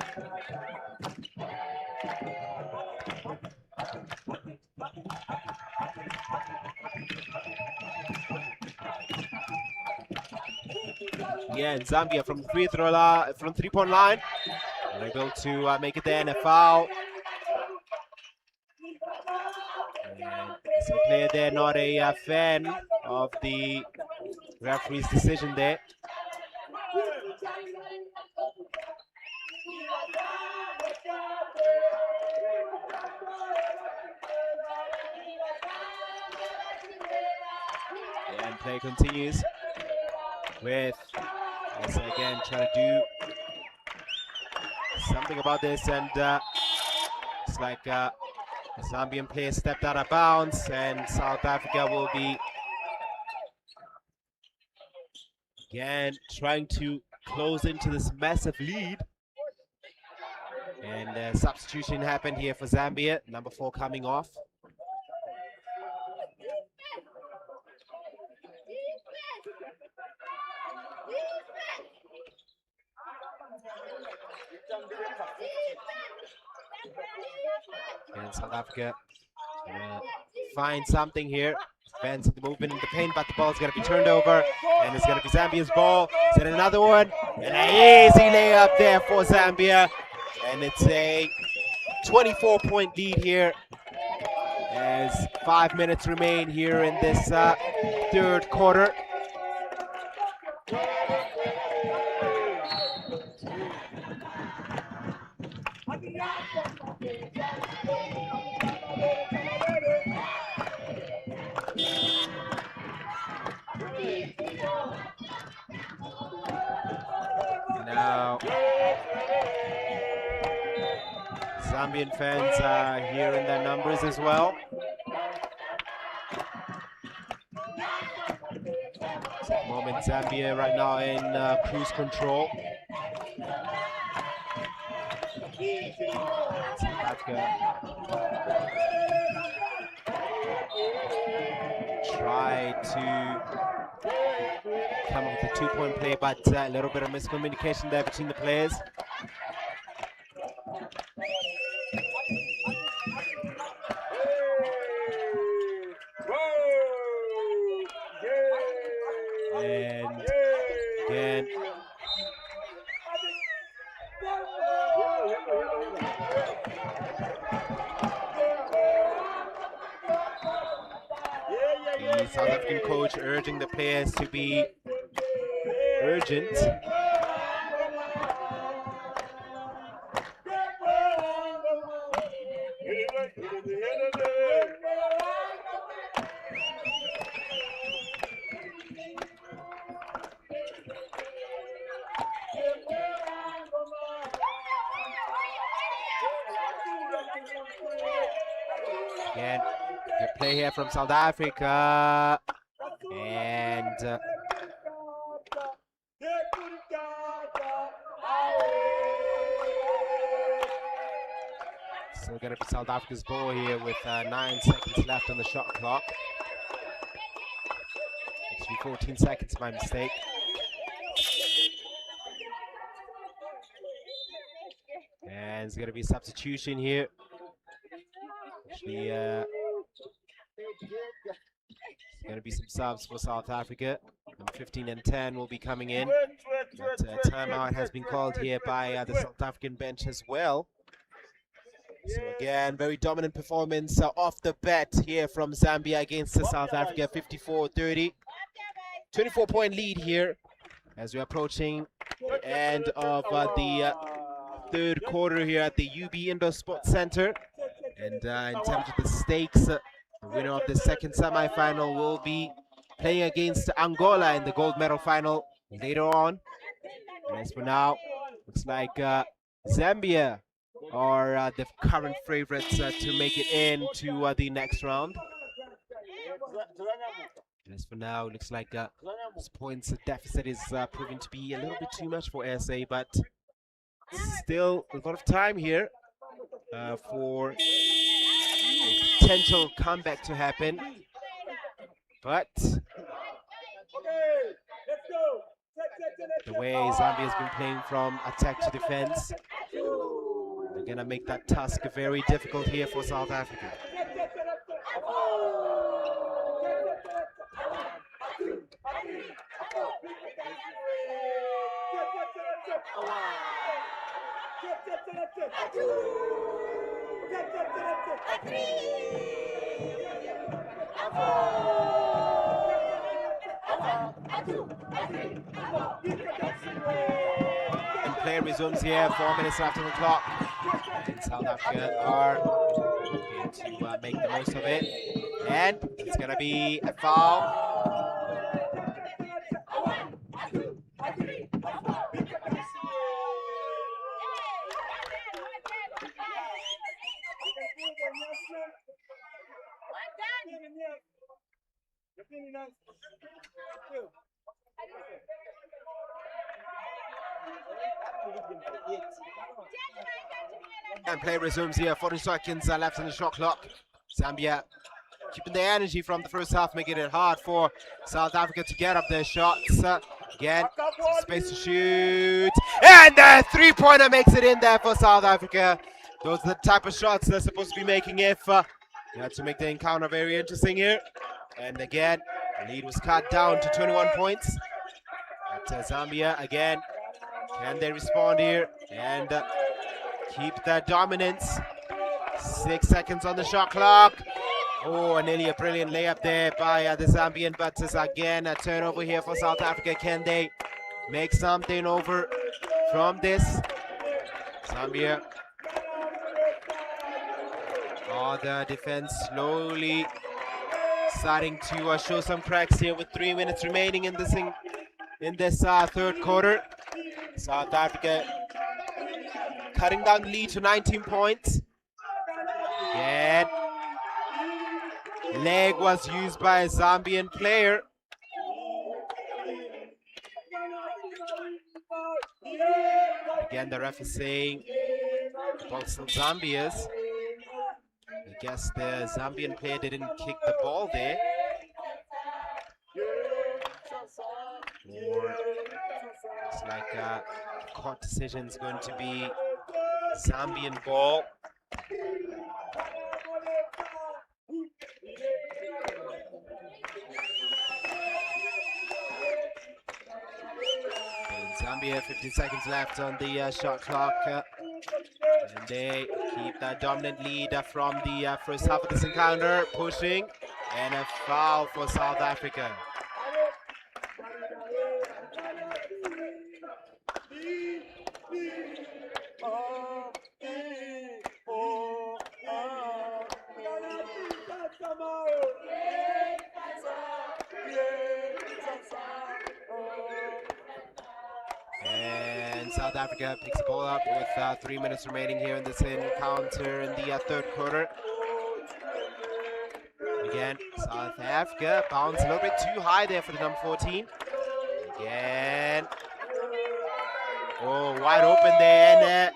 Yeah, and Zambia from from 3-point line, able to make it there and a foul. And it's a player there, not a fan of the referee's decision there. Yeah, and play continues with again trying to do something about this, and it's like a Zambian player stepped out of bounds, and South Africa will be again trying to close into this massive lead. And a substitution happened here for Zambia, number 4 coming off. And South Africa find something here. Fans the movement in the paint, but the ball's going to be turned over, and it's going to be Zambia's ball. Is it another one? And an easy layup there for Zambia, and it's a 24-point lead here as 5 minutes remain here in this third quarter. Now, Zambian fans are here in their numbers as well. At the moment, Zambia right now in cruise control. South Africa try to come up with a 2-point play, but a little bit of miscommunication there between the players. And again, the South African coach urging the players to be urgent. Again, good play here from South Africa, and still going to be South Africa's ball here with 9 seconds left on the shot clock. Actually 14 seconds, my mistake. And it's going to be a substitution here. Actually, Going to be some subs for South Africa. Number 15 and 10 will be coming in. But timeout has been called here by the South African bench as well. So again, very dominant performance off the bat here from Zambia against South Africa, 54-30. 24-point lead here as we're approaching the end of the third quarter here at the UB Indoor Sports Center. And in terms of the stakes, the winner of the second semi-final will be playing against Angola in the gold medal final later on. And as for now, looks like Zambia are the current favorites to make it into the next round. And as for now, it looks like this points deficit is proving to be a little bit too much for SA, but still a lot of time here for a potential comeback to happen. But the way Zambia has been playing from attack to defense, they're gonna make that task very difficult here for South Africa. And play resumes here, 4 minutes left on the clock. And South Africa are going to make the most of it. And it's going to be a foul. And play resumes here, 40 seconds left on the shot clock. Zambia keeping the energy from the first half, making it hard for South Africa to get up their shots. Again, space to shoot. And the three-pointer makes it in there for South Africa. Those are the type of shots they're supposed to be making if you had to make the encounter very interesting here. And again, the lead was cut down to 21 points. But Zambia, again, can they respond here and keep that dominance? 6 seconds on the shot clock. Oh, nearly a brilliant layup there by the Zambian, but again a turnover here for South Africa. Can they make something over from this? Zambia. Oh, the defense slowly starting to show some cracks here with 3 minutes remaining in this third quarter. South Africa cutting down the lead to 19 points. Again, leg was used by a Zambian player. Again, the ref is saying ball's still Zambia's. I guess the Zambian player didn't kick the ball there. Or it's like court decision is going to be Zambian ball. Zambia, 15 seconds left on the shot clock. And they keep that dominant lead from the first half of this encounter, pushing, and a foul for South Africa. And South Africa picks the ball up with 3 minutes remaining here in this encounter in the third quarter. Again, South Africa bounced a little bit too high there for the number 14. Again. Oh, wide open there. And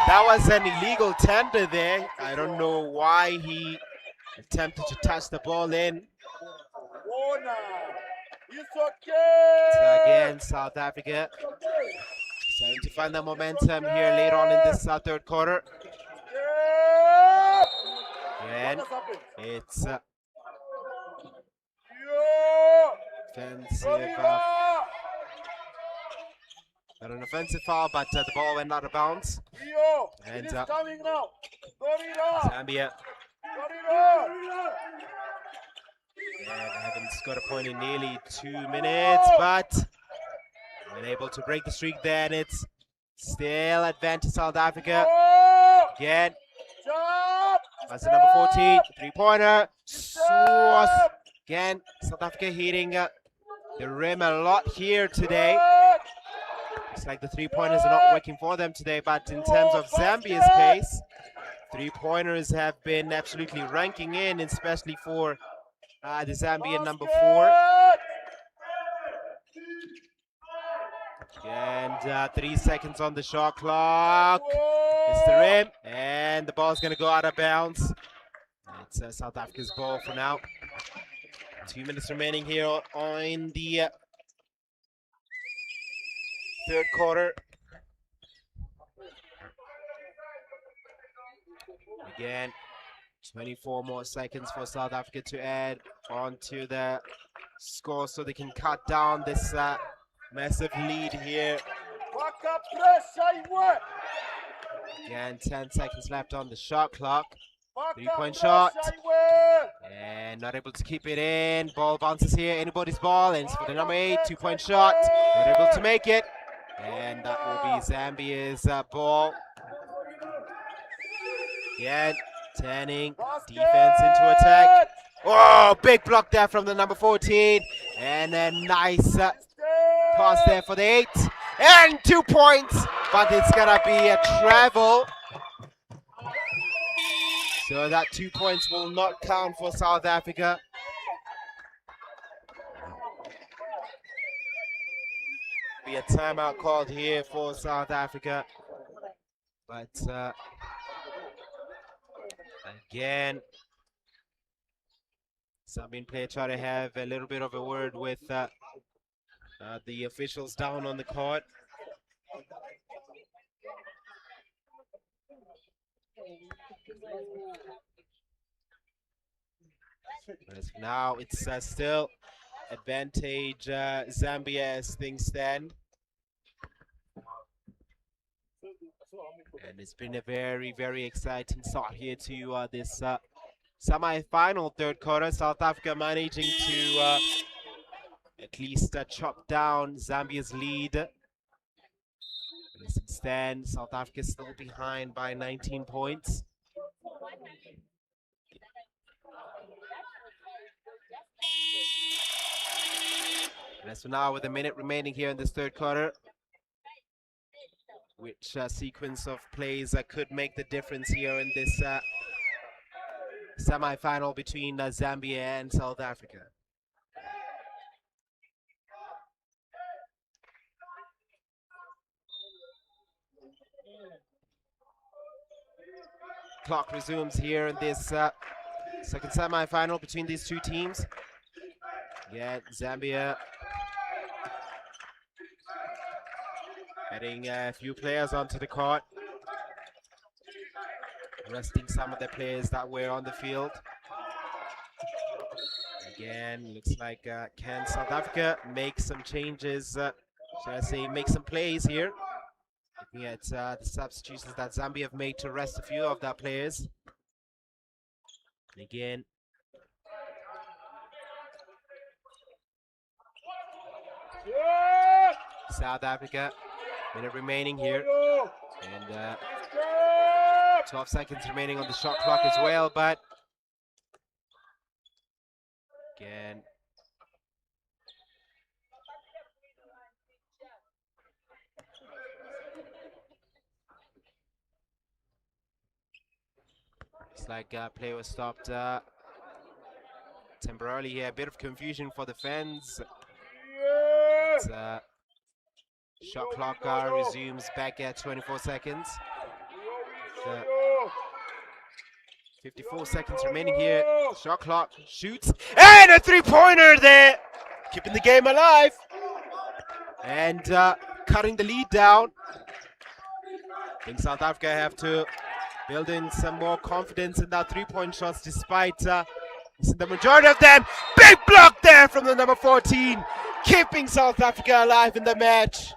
that was an illegal tender there. I don't know why he attempted to touch the ball in. So again, South Africa starting to find the momentum here later on in this third quarter. Again, it's offensive. Not an offensive foul, but the ball went out of bounds. And Zambia. Yeah, they haven't scored a point in nearly 2 minutes, but unable to break the streak there, and it's still advantage South Africa. Again, that's the number 14, three-pointer. Again, South Africa hitting the rim a lot here today. It's like the three-pointers are not working for them today, but in terms of Zambia's case, three-pointers have been absolutely ranking in, especially for the Zambian number 4. And 3 seconds on the shot clock. It's the rim, and the ball's going to go out of bounds. It's South Africa's ball for now. 2 minutes remaining here on the third quarter. Again, 24 more seconds for South Africa to add on to the score so they can cut down this massive lead here. Again, 10 seconds left on the shot clock. 3-point shot. And not able to keep it in. Ball bounces here. Anybody's ball. And it's for the number 8. 2-point shot. Not able to make it. And that will be Zambia's ball. Again, turning defense into attack. Oh, big block there from the number 14. And a nice pass there for the 8. And 2 points. But it's going to be a travel. So that 2 points will not count for South Africa. Be a timeout called here for South Africa. But again, Zambian player try to have a little bit of a word with the officials down on the court. As now it's still advantage Zambia as things stand. And it's been a very, very exciting start here to this semi-final third quarter. South Africa managing to at least chop down Zambia's lead. As it stands, South Africa is still behind by 19 points. And as for now, with a minute remaining here in this third quarter, which sequence of plays could make the difference here in this semi-final between Zambia and South Africa. Clock resumes here in this second semi-final between these two teams. Again, Zambia adding a few players onto the court, resting some of the players that were on the field. Again, looks like can South Africa make some changes, should I say make some plays here? Looking at the substitutions that Zambia have made to rest a few of their players. And again, South Africa, minute remaining here, and 12 seconds remaining on the shot clock as well, but again, it's like play was stopped temporarily here. A bit of confusion for the fans. But, shot clock resumes back at 24 seconds. 54 seconds remaining here. Shot clock shoots. And a three-pointer there. Keeping the game alive. And cutting the lead down. I think South Africa have to building some more confidence in that three-point shots despite missing the majority of them. Big block there from the number 14, keeping South Africa alive in the match.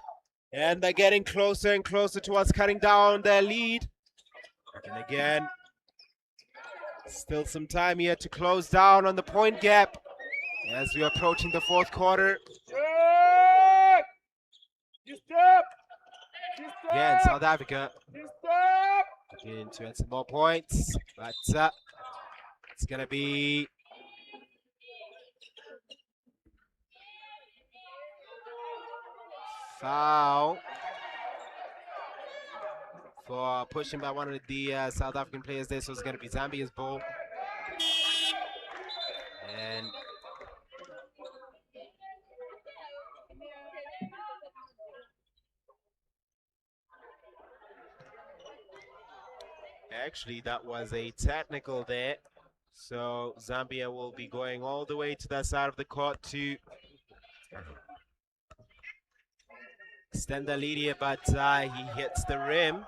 And they're getting closer and closer towards cutting down their lead. And again, still some time here to close down on the point gap as we're approaching the fourth quarter. Again, South Africa beginning to add some more points, but it's going to be foul for pushing by one of the South African players there, so it's going to be Zambia's ball. And actually, that was a technical there. So Zambia will be going all the way to that side of the court to extend the lead here, but he hits the rim.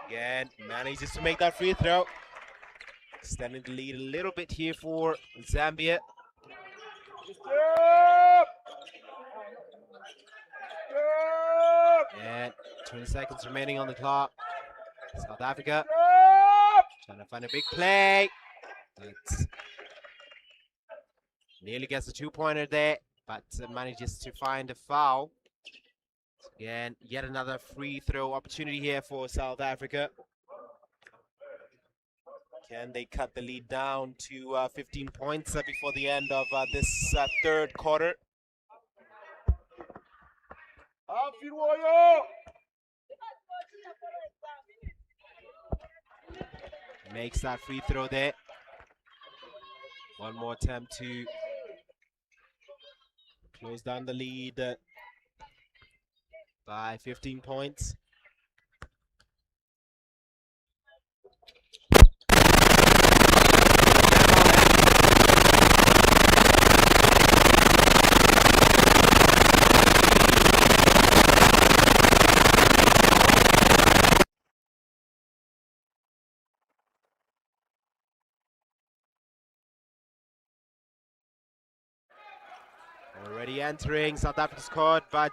Again, manages to make that free throw. Extending the lead a little bit here for Zambia. And 20 seconds remaining on the clock. South Africa trying to find a big play. But nearly gets a two-pointer there, but manages to find a foul. Again, yet another free throw opportunity here for South Africa. Can they cut the lead down to 15 points before the end of this third quarter? Makes that free throw there. One more attempt to close down the lead by 15 points. Already entering South Africa's court, but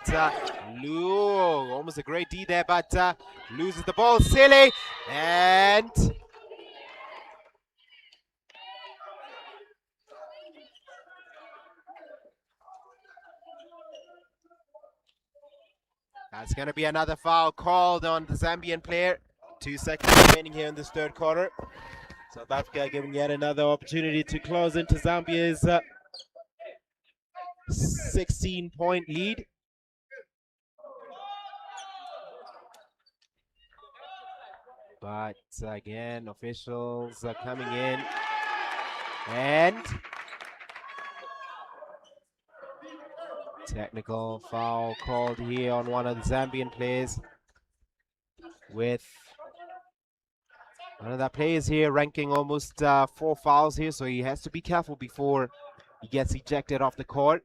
Lou, almost a great D there, but loses the ball, silly, and that's going to be another foul called on the Zambian player. 2 seconds remaining here in this third quarter. South Africa giving yet another opportunity to close into Zambia's 16-point lead. But again, officials are coming in, and technical foul called here on one of the Zambian players, with one of the players here ranking almost 4 fouls here, so he has to be careful before he gets ejected off the court.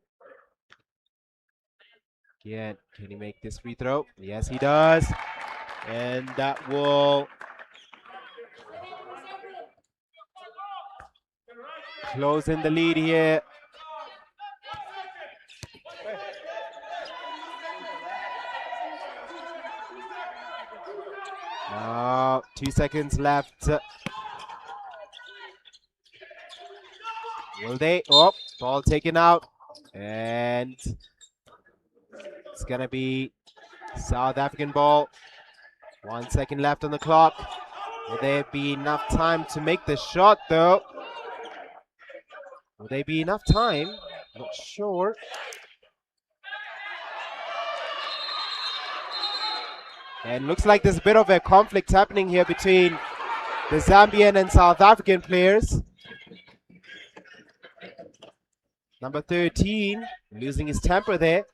Again, can he make this free throw? Yes, he does. And that will close in the lead here. Now, 2 seconds left. Will they? Oh, ball taken out. And it's going to be South African ball. 1 second left on the clock. Will there be enough time to make the shot, though? Will there be enough time? Not sure. And looks like there's a bit of a conflict happening here between the Zambian and South African players. Number 13 losing his temper there.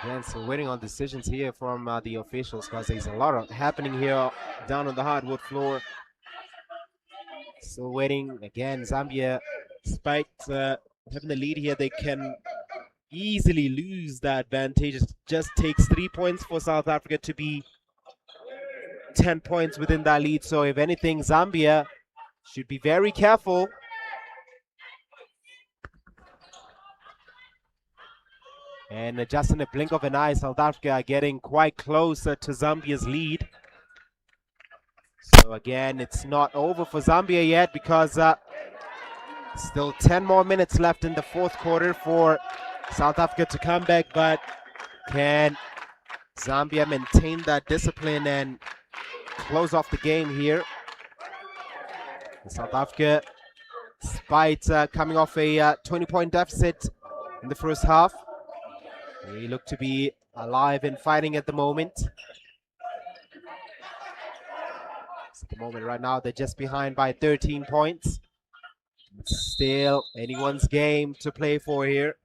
Again, so waiting on decisions here from the officials because there's a lot of happening here down on the hardwood floor. Still waiting. Again, Zambia, despite having the lead here, they can easily lose the advantage. It just takes 3 points for South Africa to be 10 points within that lead. So if anything, Zambia should be very careful. And just in a blink of an eye, South Africa are getting quite closer to Zambia's lead. So again, it's not over for Zambia yet because still 10 more minutes left in the fourth quarter for South Africa to come back. But can Zambia maintain that discipline and close off the game here? South Africa, despite coming off a 20-point deficit in the first half, they look to be alive and fighting at the moment. At the moment right now, they're just behind by 13 points. It's still anyone's game to play for here.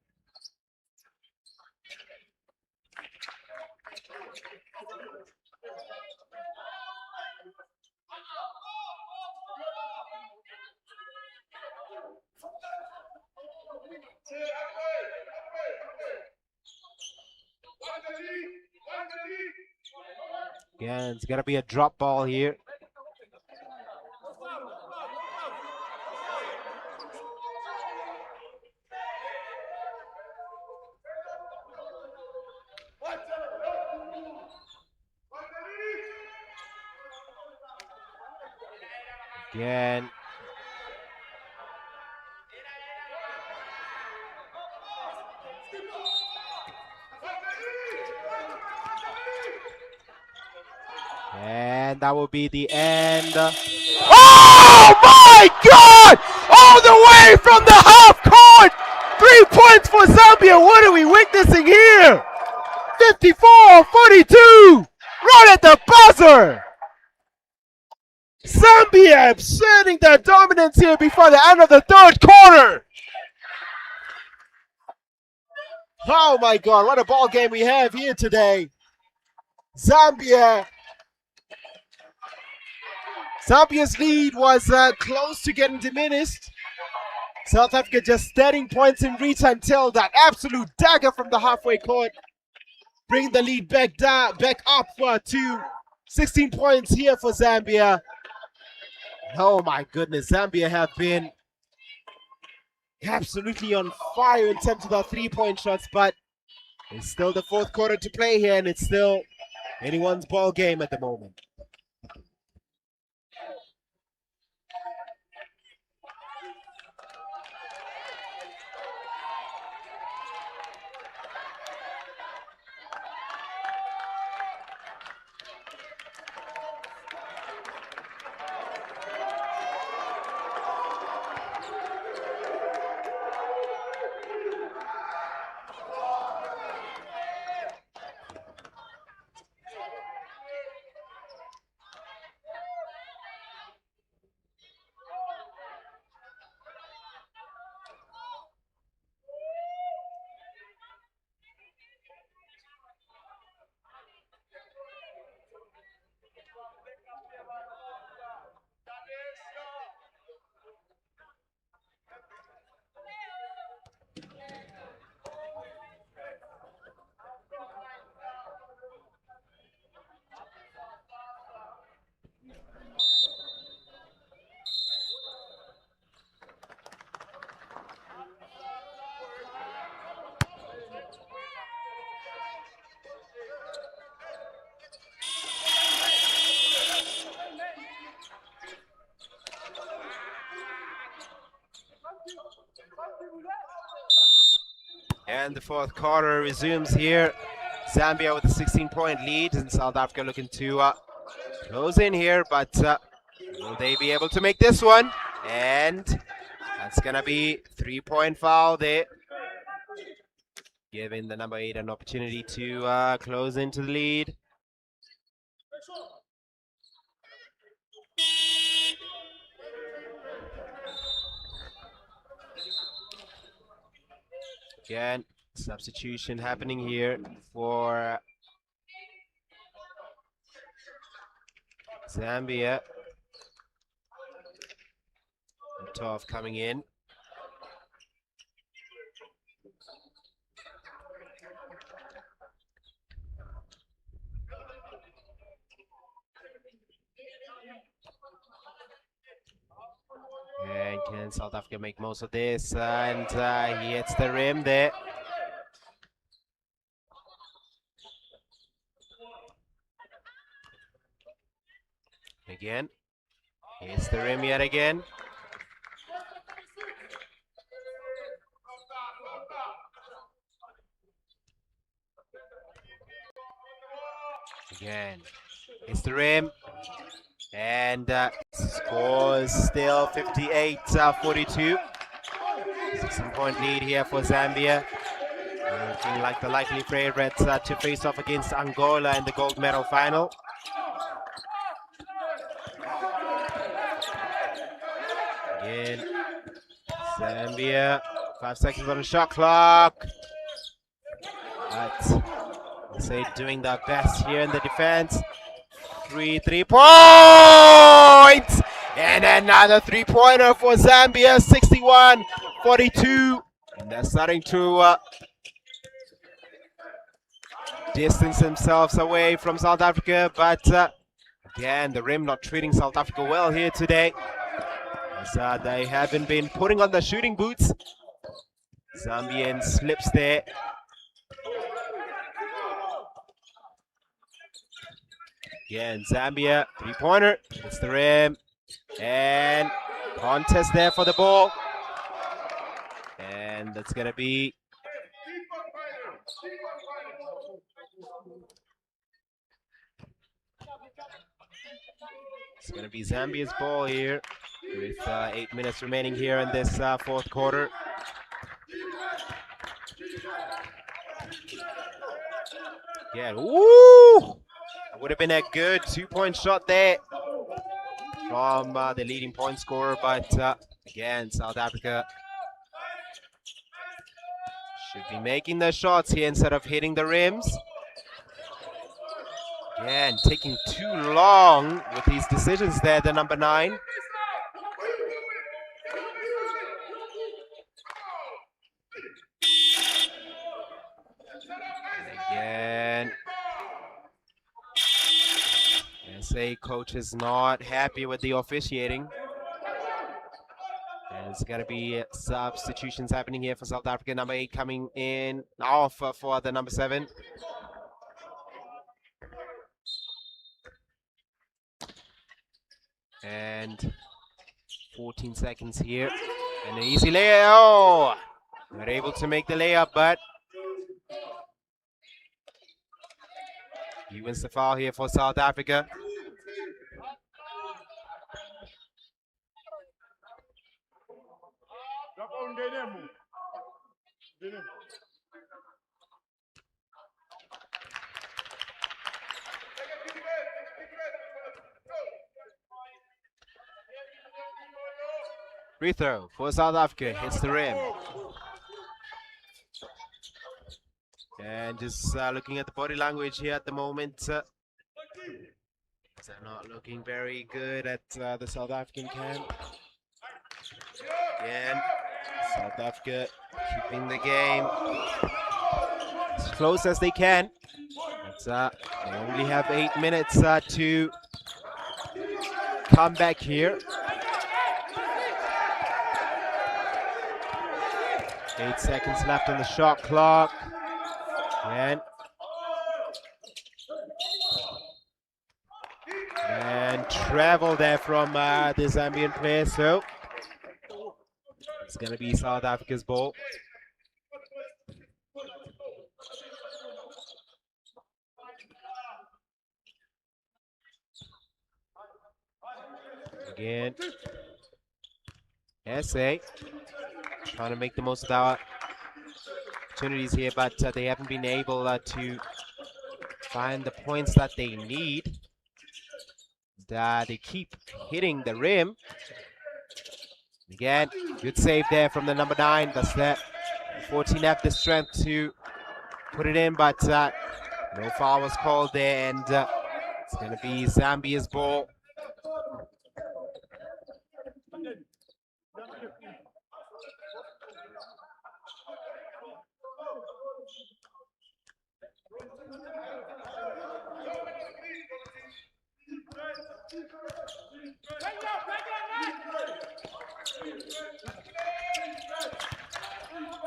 Again, it's gonna be a drop ball here. Again. And that will be the end. Oh my God! All the way from the half court! 3 points for Zambia. What are we witnessing here? 54-42! Right at the buzzer! Zambia asserting their dominance here before the end of the third quarter. Oh my God, what a ball game we have here today. Zambia's lead was close to getting diminished. South Africa just steadying points in reach until that absolute dagger from the halfway court, bringing the lead back up to 16 points here for Zambia. Oh my goodness, Zambia have been absolutely on fire in terms of their 3-point shots, but it's still the fourth quarter to play here, and it's still anyone's ball game at the moment. And the fourth quarter resumes here. Zambia with a 16-point lead, and South Africa looking to close in here, but will they be able to make this one? And that's gonna be 3-point foul there, giving the number 8 an opportunity to close into the lead. Again, Substitution happening here for Zambia. Tov coming in. And can South Africa make most of this? And he hits the rim there. Again. Hits the rim yet again. Again. Hits the rim. And scores still 58-42. 16-point lead here for Zambia. Looking like the likely favorites to face off against Angola in the gold medal final. Again, Zambia, 5 seconds on the shot clock. But say doing their best here in the defense. 3 points! And another 3-pointer for Zambia, 61-42. And they're starting to distance themselves away from South Africa. But again, the rim not treating South Africa well here today. As they haven't been putting on the shooting boots. Zambian slips there. Again, Zambia, 3-pointer. It's the rim. And contest there for the ball. And that's going to be... It's going to be Zambia's ball here with 8 minutes remaining here in this fourth quarter. Yeah, woo! Would have been a good 2-point shot there from the leading point scorer, but again, South Africa should be making their shots here instead of hitting the rims. Again, taking too long with these decisions there, the number 9. And again, SA coach is not happy with the officiating. And it's going to be substitutions happening here for South Africa. Number 8 coming in off for the number 7. And 14 seconds here. And an easy layup. Oh! Not able to make the layup, but he wins the foul here for South Africa. Free throw for South Africa, hits the rim. And just looking at the body language here at the moment, they're not looking very good at the South African camp. Again, South Africa keeping the game as close as they can. But, they only have 8 minutes to come back here. 8 seconds left on the shot clock. And travel there from the Zambian player, so it's going to be South Africa's ball. Again, SA trying to make the most of our opportunities here, but they haven't been able to find the points that they need. They keep hitting the rim. Again, good save there from the number 9. That's that 14 have the strength to put it in, but no foul was called there, and it's going to be Zambia's ball.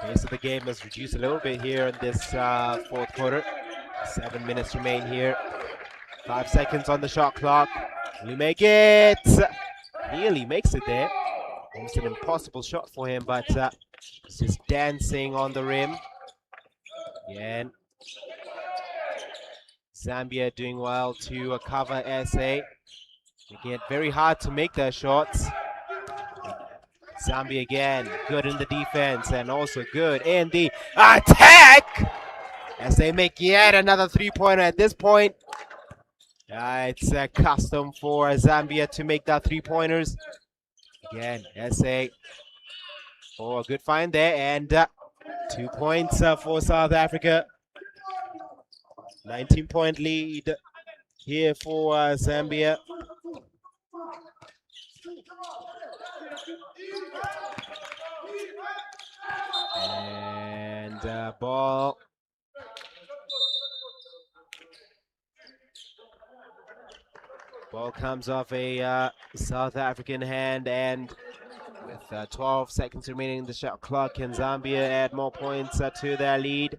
Pace of the game has reduced a little bit here in this fourth quarter. 7 minutes remain here. 5 seconds on the shot clock. Will he make it? Nearly makes it there. Almost an impossible shot for him, but he's just dancing on the rim. Again, Zambia doing well to cover SA. Making it very hard to make their shots. Zambia again, good in the defense and also good in the attack! As they make yet another three-pointer at this point. It's a custom for Zambia to make that three-pointers. Again, SA. Oh, a good find there, and 2 points for South Africa. 19-point lead here for Zambia. And ball. Ball comes off a South African hand, and with 12 seconds remaining in the shot clock, can Zambia add more points to their lead?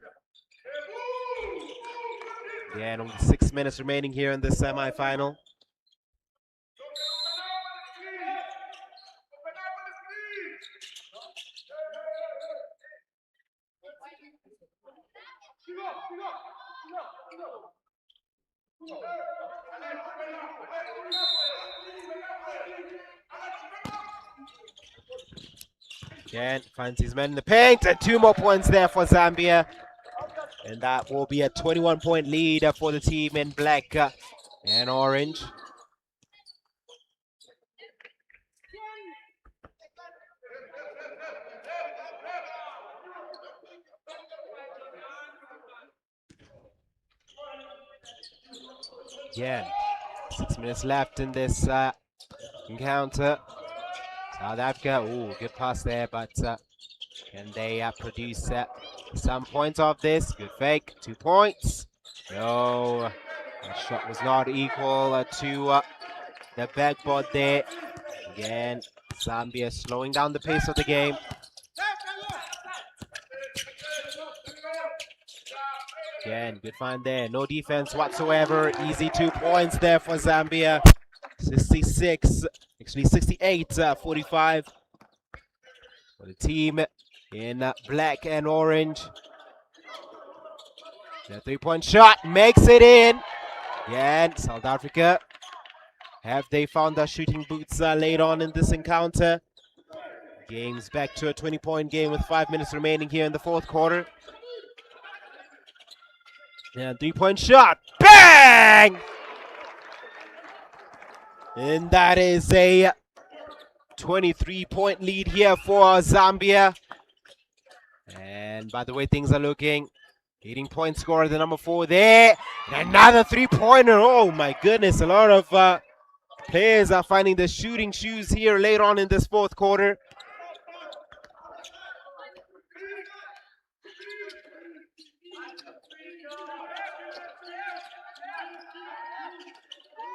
Again, only 6 minutes remaining here in the semi-final. Again, finds his men in the paint, and 2 more points there for Zambia. And that will be a 21-point lead for the team in black and orange. Again, 6 minutes left in this encounter. South Africa, ooh, good pass there, but can they produce some points off this? Good fake, 2 points. No, that shot was not equal to the backboard there. Again, Zambia slowing down the pace of the game. Again, good find there. No defense whatsoever. Easy 2 points there for Zambia. 68-45 for the team in black and orange. The 3-point shot makes it in. Again, South Africa. Have they found their shooting boots late on in this encounter? Game's back to a 20-point game with 5 minutes remaining here in the fourth quarter. And 3-point shot. Bang! And that is a 23-point lead here for Zambia. And by the way things are looking, leading point scorer, the number 4 there. And another 3-pointer. Oh my goodness, a lot of players are finding the shooting shoes here later on in this fourth quarter.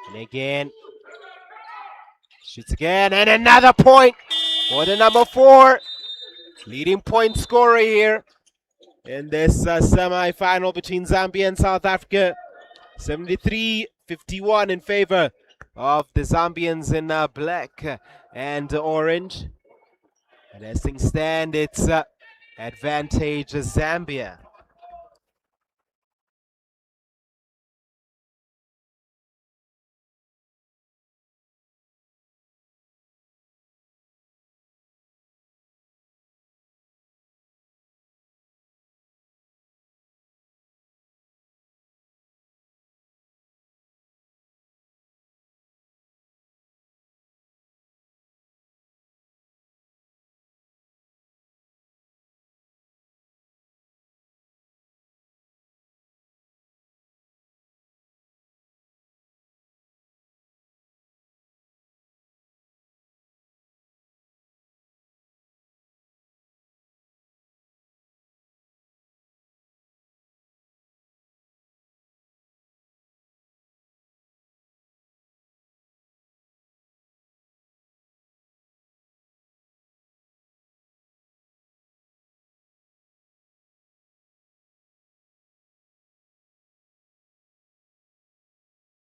And again, shoots again, and another point for the number 4. Leading point scorer here in this semi-final between Zambia and South Africa. 73-51 in favor of the Zambians in black and orange. And as things stand, it's advantage Zambia.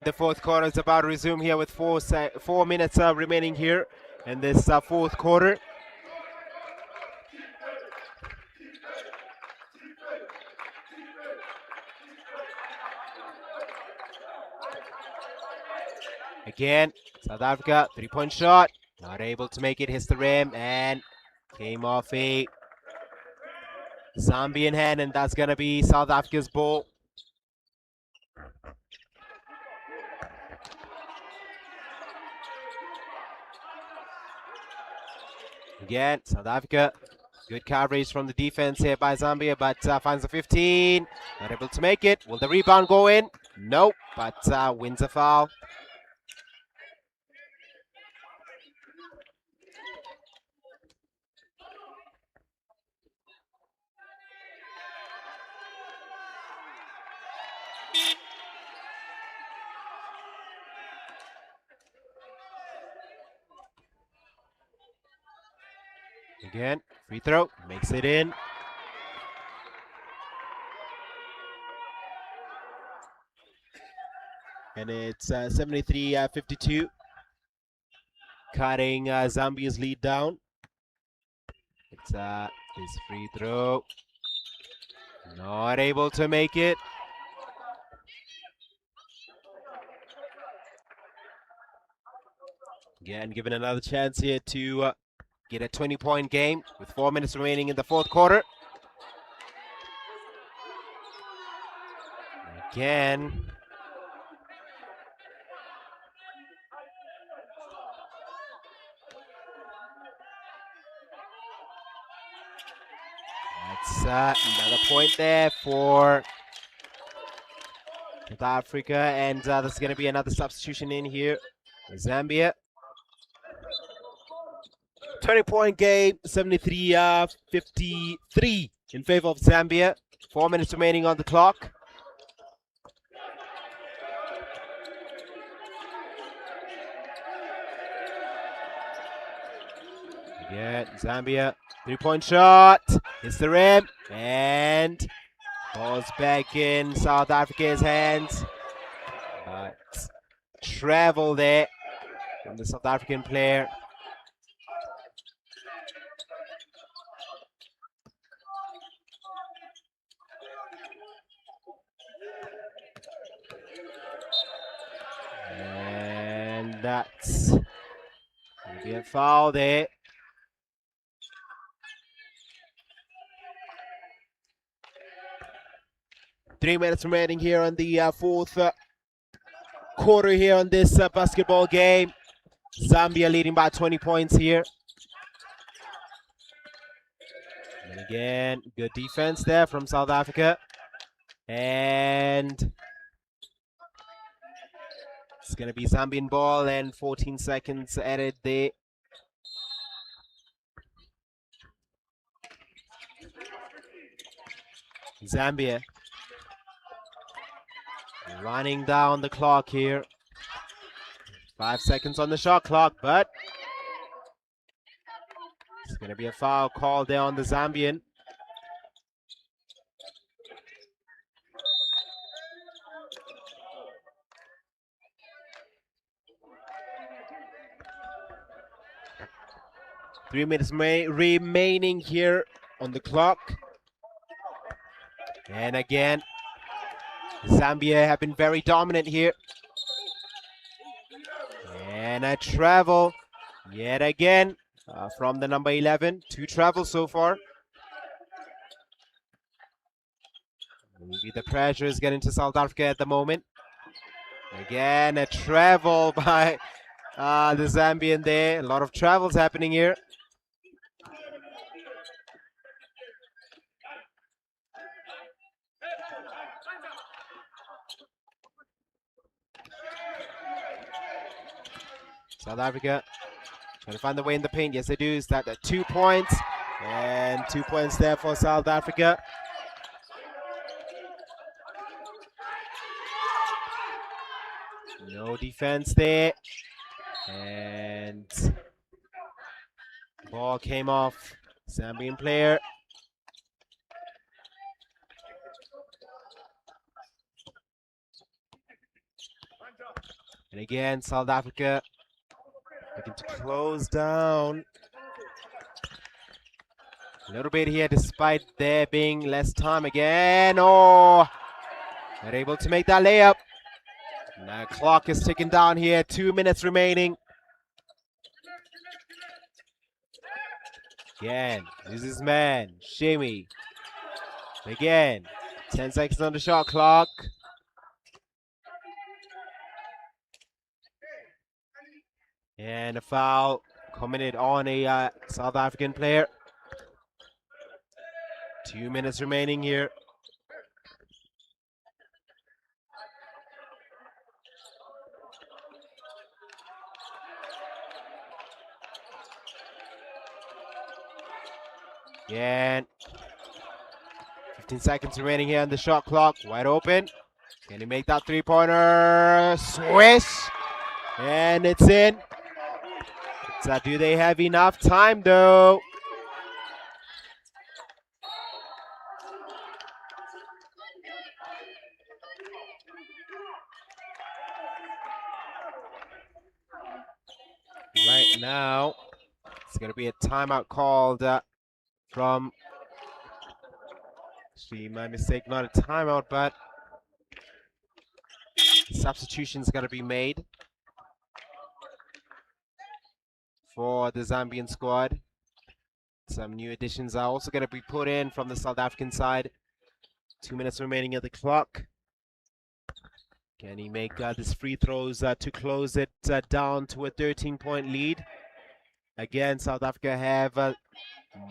The fourth quarter is about to resume here with 4 minutes remaining here in this fourth quarter. Again, South Africa, three-point shot. Not able to make it, hits the rim, and came off a Zambian hand, and that's going to be South Africa's ball. Again, South Africa, good coverage from the defense here by Zambia, but finds the 15. Not able to make it. Will the rebound go in? Nope, but wins a foul. Again, free throw, makes it in. And it's 73-52. Cutting Zambia's lead down. It's his free throw. Not able to make it. Again, given another chance here to get a 20-point game with 4 minutes remaining in the fourth quarter. Again. That's another point there for South Africa, and there's going to be another substitution in here. Zambia. 20-point game, 73-53 in favor of Zambia. 4 minutes remaining on the clock. Again, Zambia, three-point shot. Hits the rim, and falls back in South Africa's hands. But travel there from the South African player. And that's going to be a foul there. Three minutes remaining here on the fourth quarter here on this basketball game. Zambia leading by 20 points here. And again, good defense there from South Africa. And it's going to be Zambian ball, and 14 seconds added there. Zambia running down the clock here. 5 seconds on the shot clock, but it's going to be a foul called there on the Zambian. Three minutes remaining here on the clock. And again, Zambia have been very dominant here. And a travel yet again from the number 11. 2 travels so far. Maybe the pressure is getting to South Africa at the moment. Again, a travel by the Zambian there. A lot of travels happening here. South Africa trying to find the way in the paint. Yes, they do. Is that 2 points? And 2 points there for South Africa. No defense there. And ball came off Zambian player. And again, South Africa looking to close down a little bit here, despite there being less time again. Oh, not able to make that layup. Now clock is ticking down here. 2 minutes remaining. Again, this is man. Shimmy. Again, 10 seconds on the shot clock. And a foul committed on a South African player. 2 minutes remaining here. Again, 15 seconds remaining here on the shot clock. Wide open. Can he make that three-pointer? Swish! And it's in. Do they have enough time though? Right now, it's going to be a timeout called from, actually my mistake, not a timeout, but substitution's going to be made for the Zambian squad. Some new additions are also going to be put in from the South African side. 2 minutes remaining at the clock. Can he make these free throws to close it down to a 13-point lead? Again, South Africa have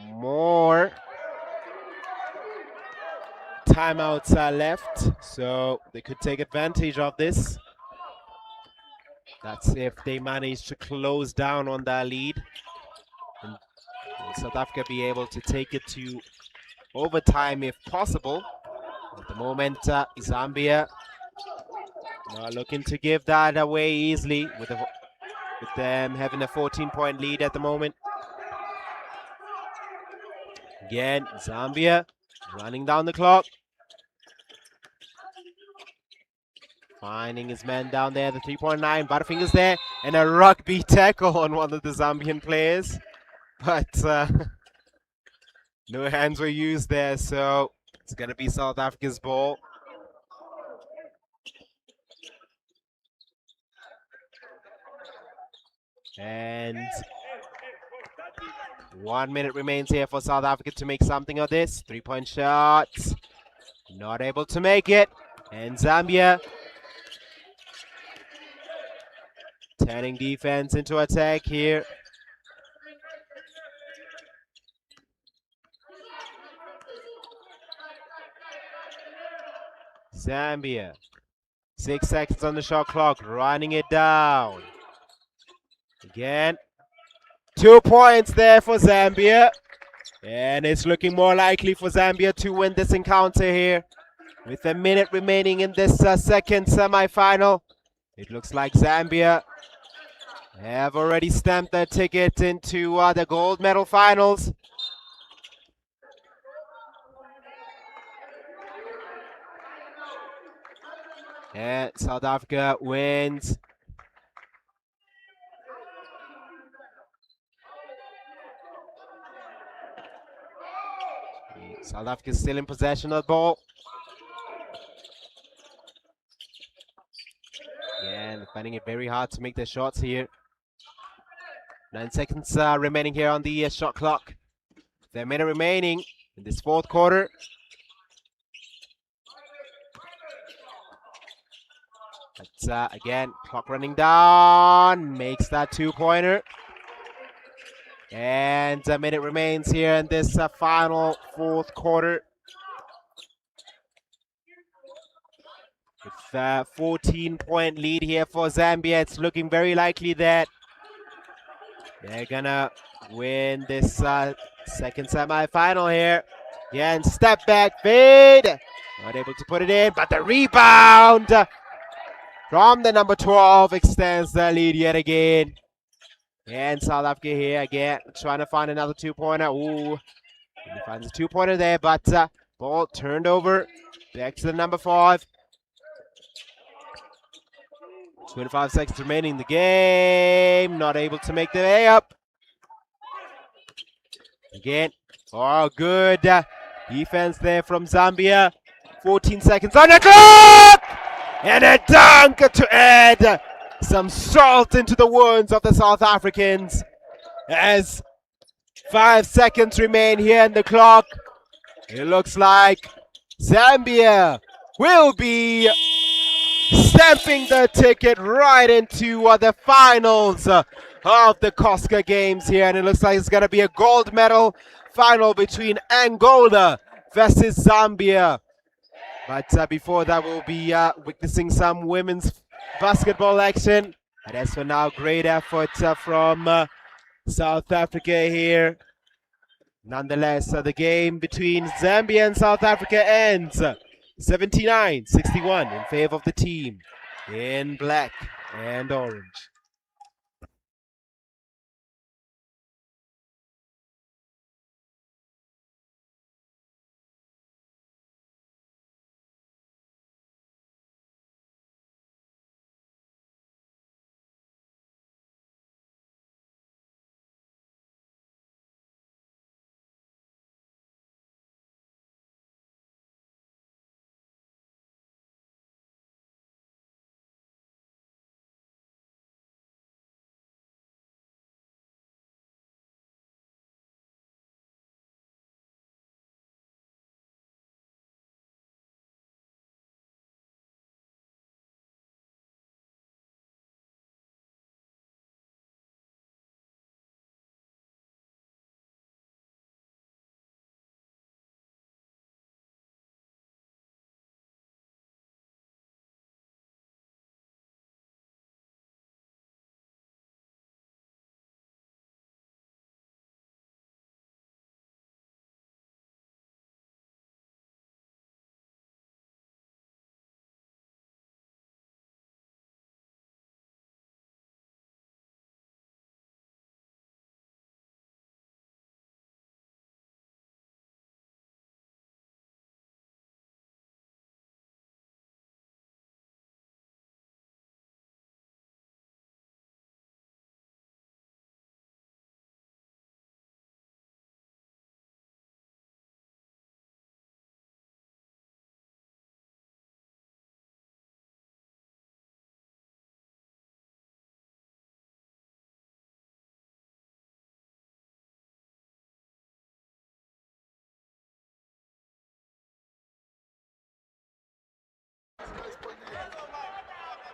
more timeouts left, so they could take advantage of this. That's if they manage to close down on that lead. And South Africa be able to take it to overtime if possible. At the moment, Zambia not looking to give that away easily with them having a 14-point lead at the moment. Again, Zambia running down the clock. Finding his man down there, the 3.9. Butterfinger's there, and a rugby tackle on one of the Zambian players. But no hands were used there, so it's going to be South Africa's ball. And 1 minute remains here for South Africa to make something of this. 3-point shots. Not able to make it. And Zambia turning defense into attack here. Zambia. 6 seconds on the shot clock. Running it down. Again. 2 points there for Zambia. And it's looking more likely for Zambia to win this encounter here. With a minute remaining in this second semi-final. It looks like Zambia have already stamped their ticket into the gold medal finals. And South Africa wins. South Africa is still in possession of the ball. Again, finding it very hard to make their shots here. 9 seconds remaining here on the shot clock. 1 minute remaining in this fourth quarter. But again, clock running down, makes that 2-pointer. And a minute remains here in this final fourth quarter. With a 14-point lead here for Zambia, it's looking very likely that they're gonna win this second semi-final here. Again, step back fade. Not able to put it in, but the rebound from the number 12 extends the lead yet again. And South Africa here again, trying to find another 2-pointer. Ooh, he finds a 2-pointer there, but ball turned over. Back to the number 5. 25 seconds remaining in the game. Not able to make the layup. Again. Oh, good defense there from Zambia. 14 seconds on the clock! And a dunk to add some salt into the wounds of the South Africans. As 5 seconds remain here in the clock. It looks like Zambia will be stamping the ticket right into the finals of the Cucsa games here, and it looks like it's going to be a gold medal final between Angola versus Zambia. But before that, we'll be witnessing some women's basketball action. And as for now, great effort from South Africa here. Nonetheless, the game between Zambia and South Africa ends 79-61 in favor of the team in black and orange.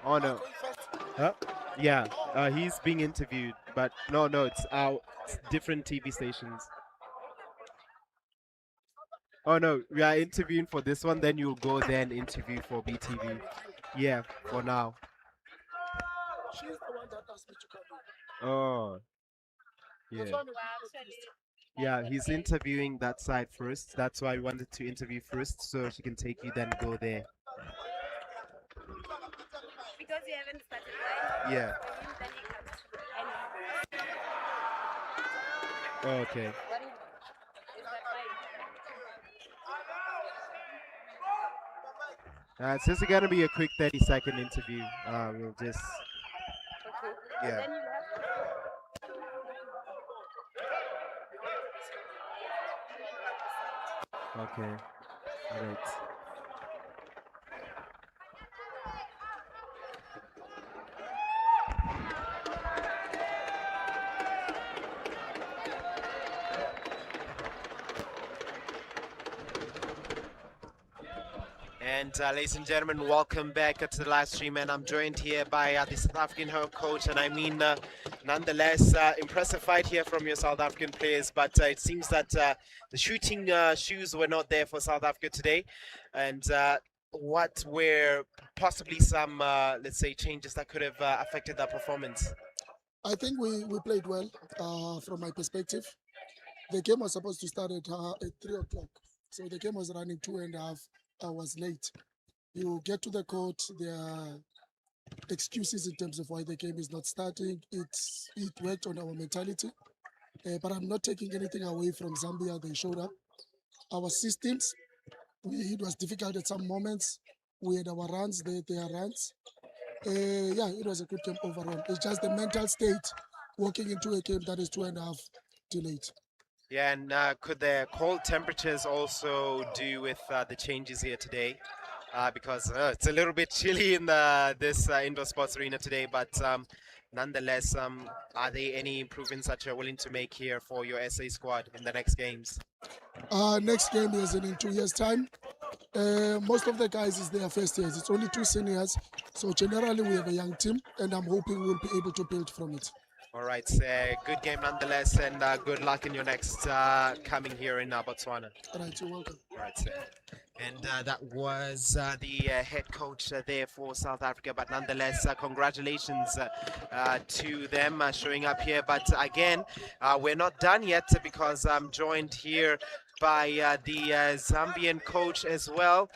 Oh no. Huh? Yeah, he's being interviewed, but no, it's different TV stations. Oh no, we are interviewing for this one, then you'll go there and interview for BTV. Yeah, for now. She's the one that asked me to come in. Oh, yeah. Yeah, he's interviewing that side first. That's why we wanted to interview first, so she can take you, then go there. Because you haven't started, right? Yeah. Then he comes Okay. What is that fine? It's just gonna be a quick 30-second interview. We'll just, Okay. yeah. Then you have Okay. All right. And ladies and gentlemen, welcome back to the live stream. And I'm joined here by the South African home coach. And I mean, nonetheless, impressive fight here from your South African players. But it seems that the shooting shoes were not there for South Africa today. And what were possibly some, let's say, changes that could have affected that performance? I think we played well from my perspective. The game was supposed to start at 3 o'clock. So the game was running 2.5 hours late. You get to the court, there are excuses in terms of why the game is not starting. It worked on our mentality. But I'm not taking anything away from Zambia. They showed up. Our systems, it was difficult at some moments. We had our runs, they had their runs. Yeah, it was a good game overall. It's just the mental state walking into a game that is 2.5 delayed. Yeah, and could the cold temperatures also do with the changes here today? Because it's a little bit chilly in this indoor sports arena today, but nonetheless, are there any improvements that you're willing to make here for your SA squad in the next games? Next game is in 2 years' time. Most of the guys is their first years. It's only 2 seniors. So generally we have a young team and I'm hoping we'll be able to build from it. All right, good game nonetheless, and good luck in your next coming here in Botswana. All right, you're welcome. All right, sir. And that was the head coach there for South Africa. But nonetheless, congratulations to them showing up here. But again, we're not done yet because I'm joined here by the Zambian coach as well.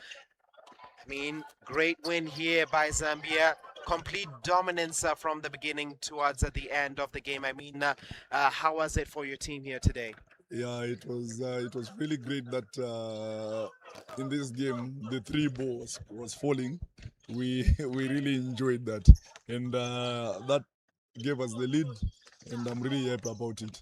I mean, great win here by Zambia. Complete dominance from the beginning towards the end of the game. I mean, how was it for your team here today? Yeah, it was really great that in this game the three ball was falling. We we really enjoyed that, and that gave us the lead, and I'm really happy about it.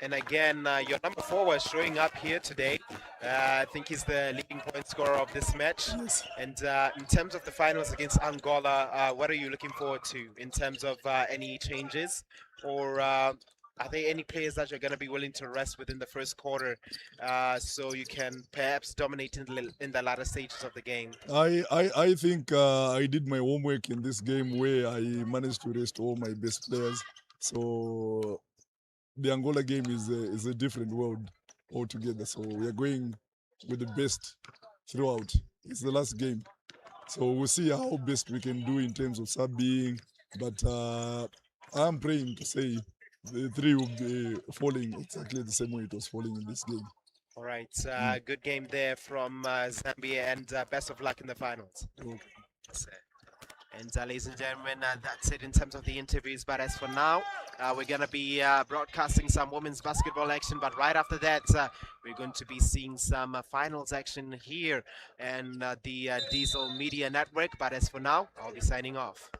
And again, your number 4 was showing up here today. I think he's the leading point scorer of this match. Yes. And in terms of the finals against Angola, what are you looking forward to in terms of any changes? Or are there any players that you're going to be willing to rest within the first quarter so you can perhaps dominate in the latter stages of the game? I think I did my homework in this game where I managed to rest all my best players. So the Angola game is a different world altogether. So we are going with the best throughout. It's the last game. So we'll see how best we can do in terms of subbing. But I'm praying to say the three will be falling exactly the same way it was falling in this game. All right. Good game there from Zambia, and best of luck in the finals. Okay. And ladies and gentlemen, that's it in terms of the interviews. But as for now, we're going to be broadcasting some women's basketball action. But right after that, we're going to be seeing some finals action here and the Diesel Media Network. But as for now, I'll be signing off.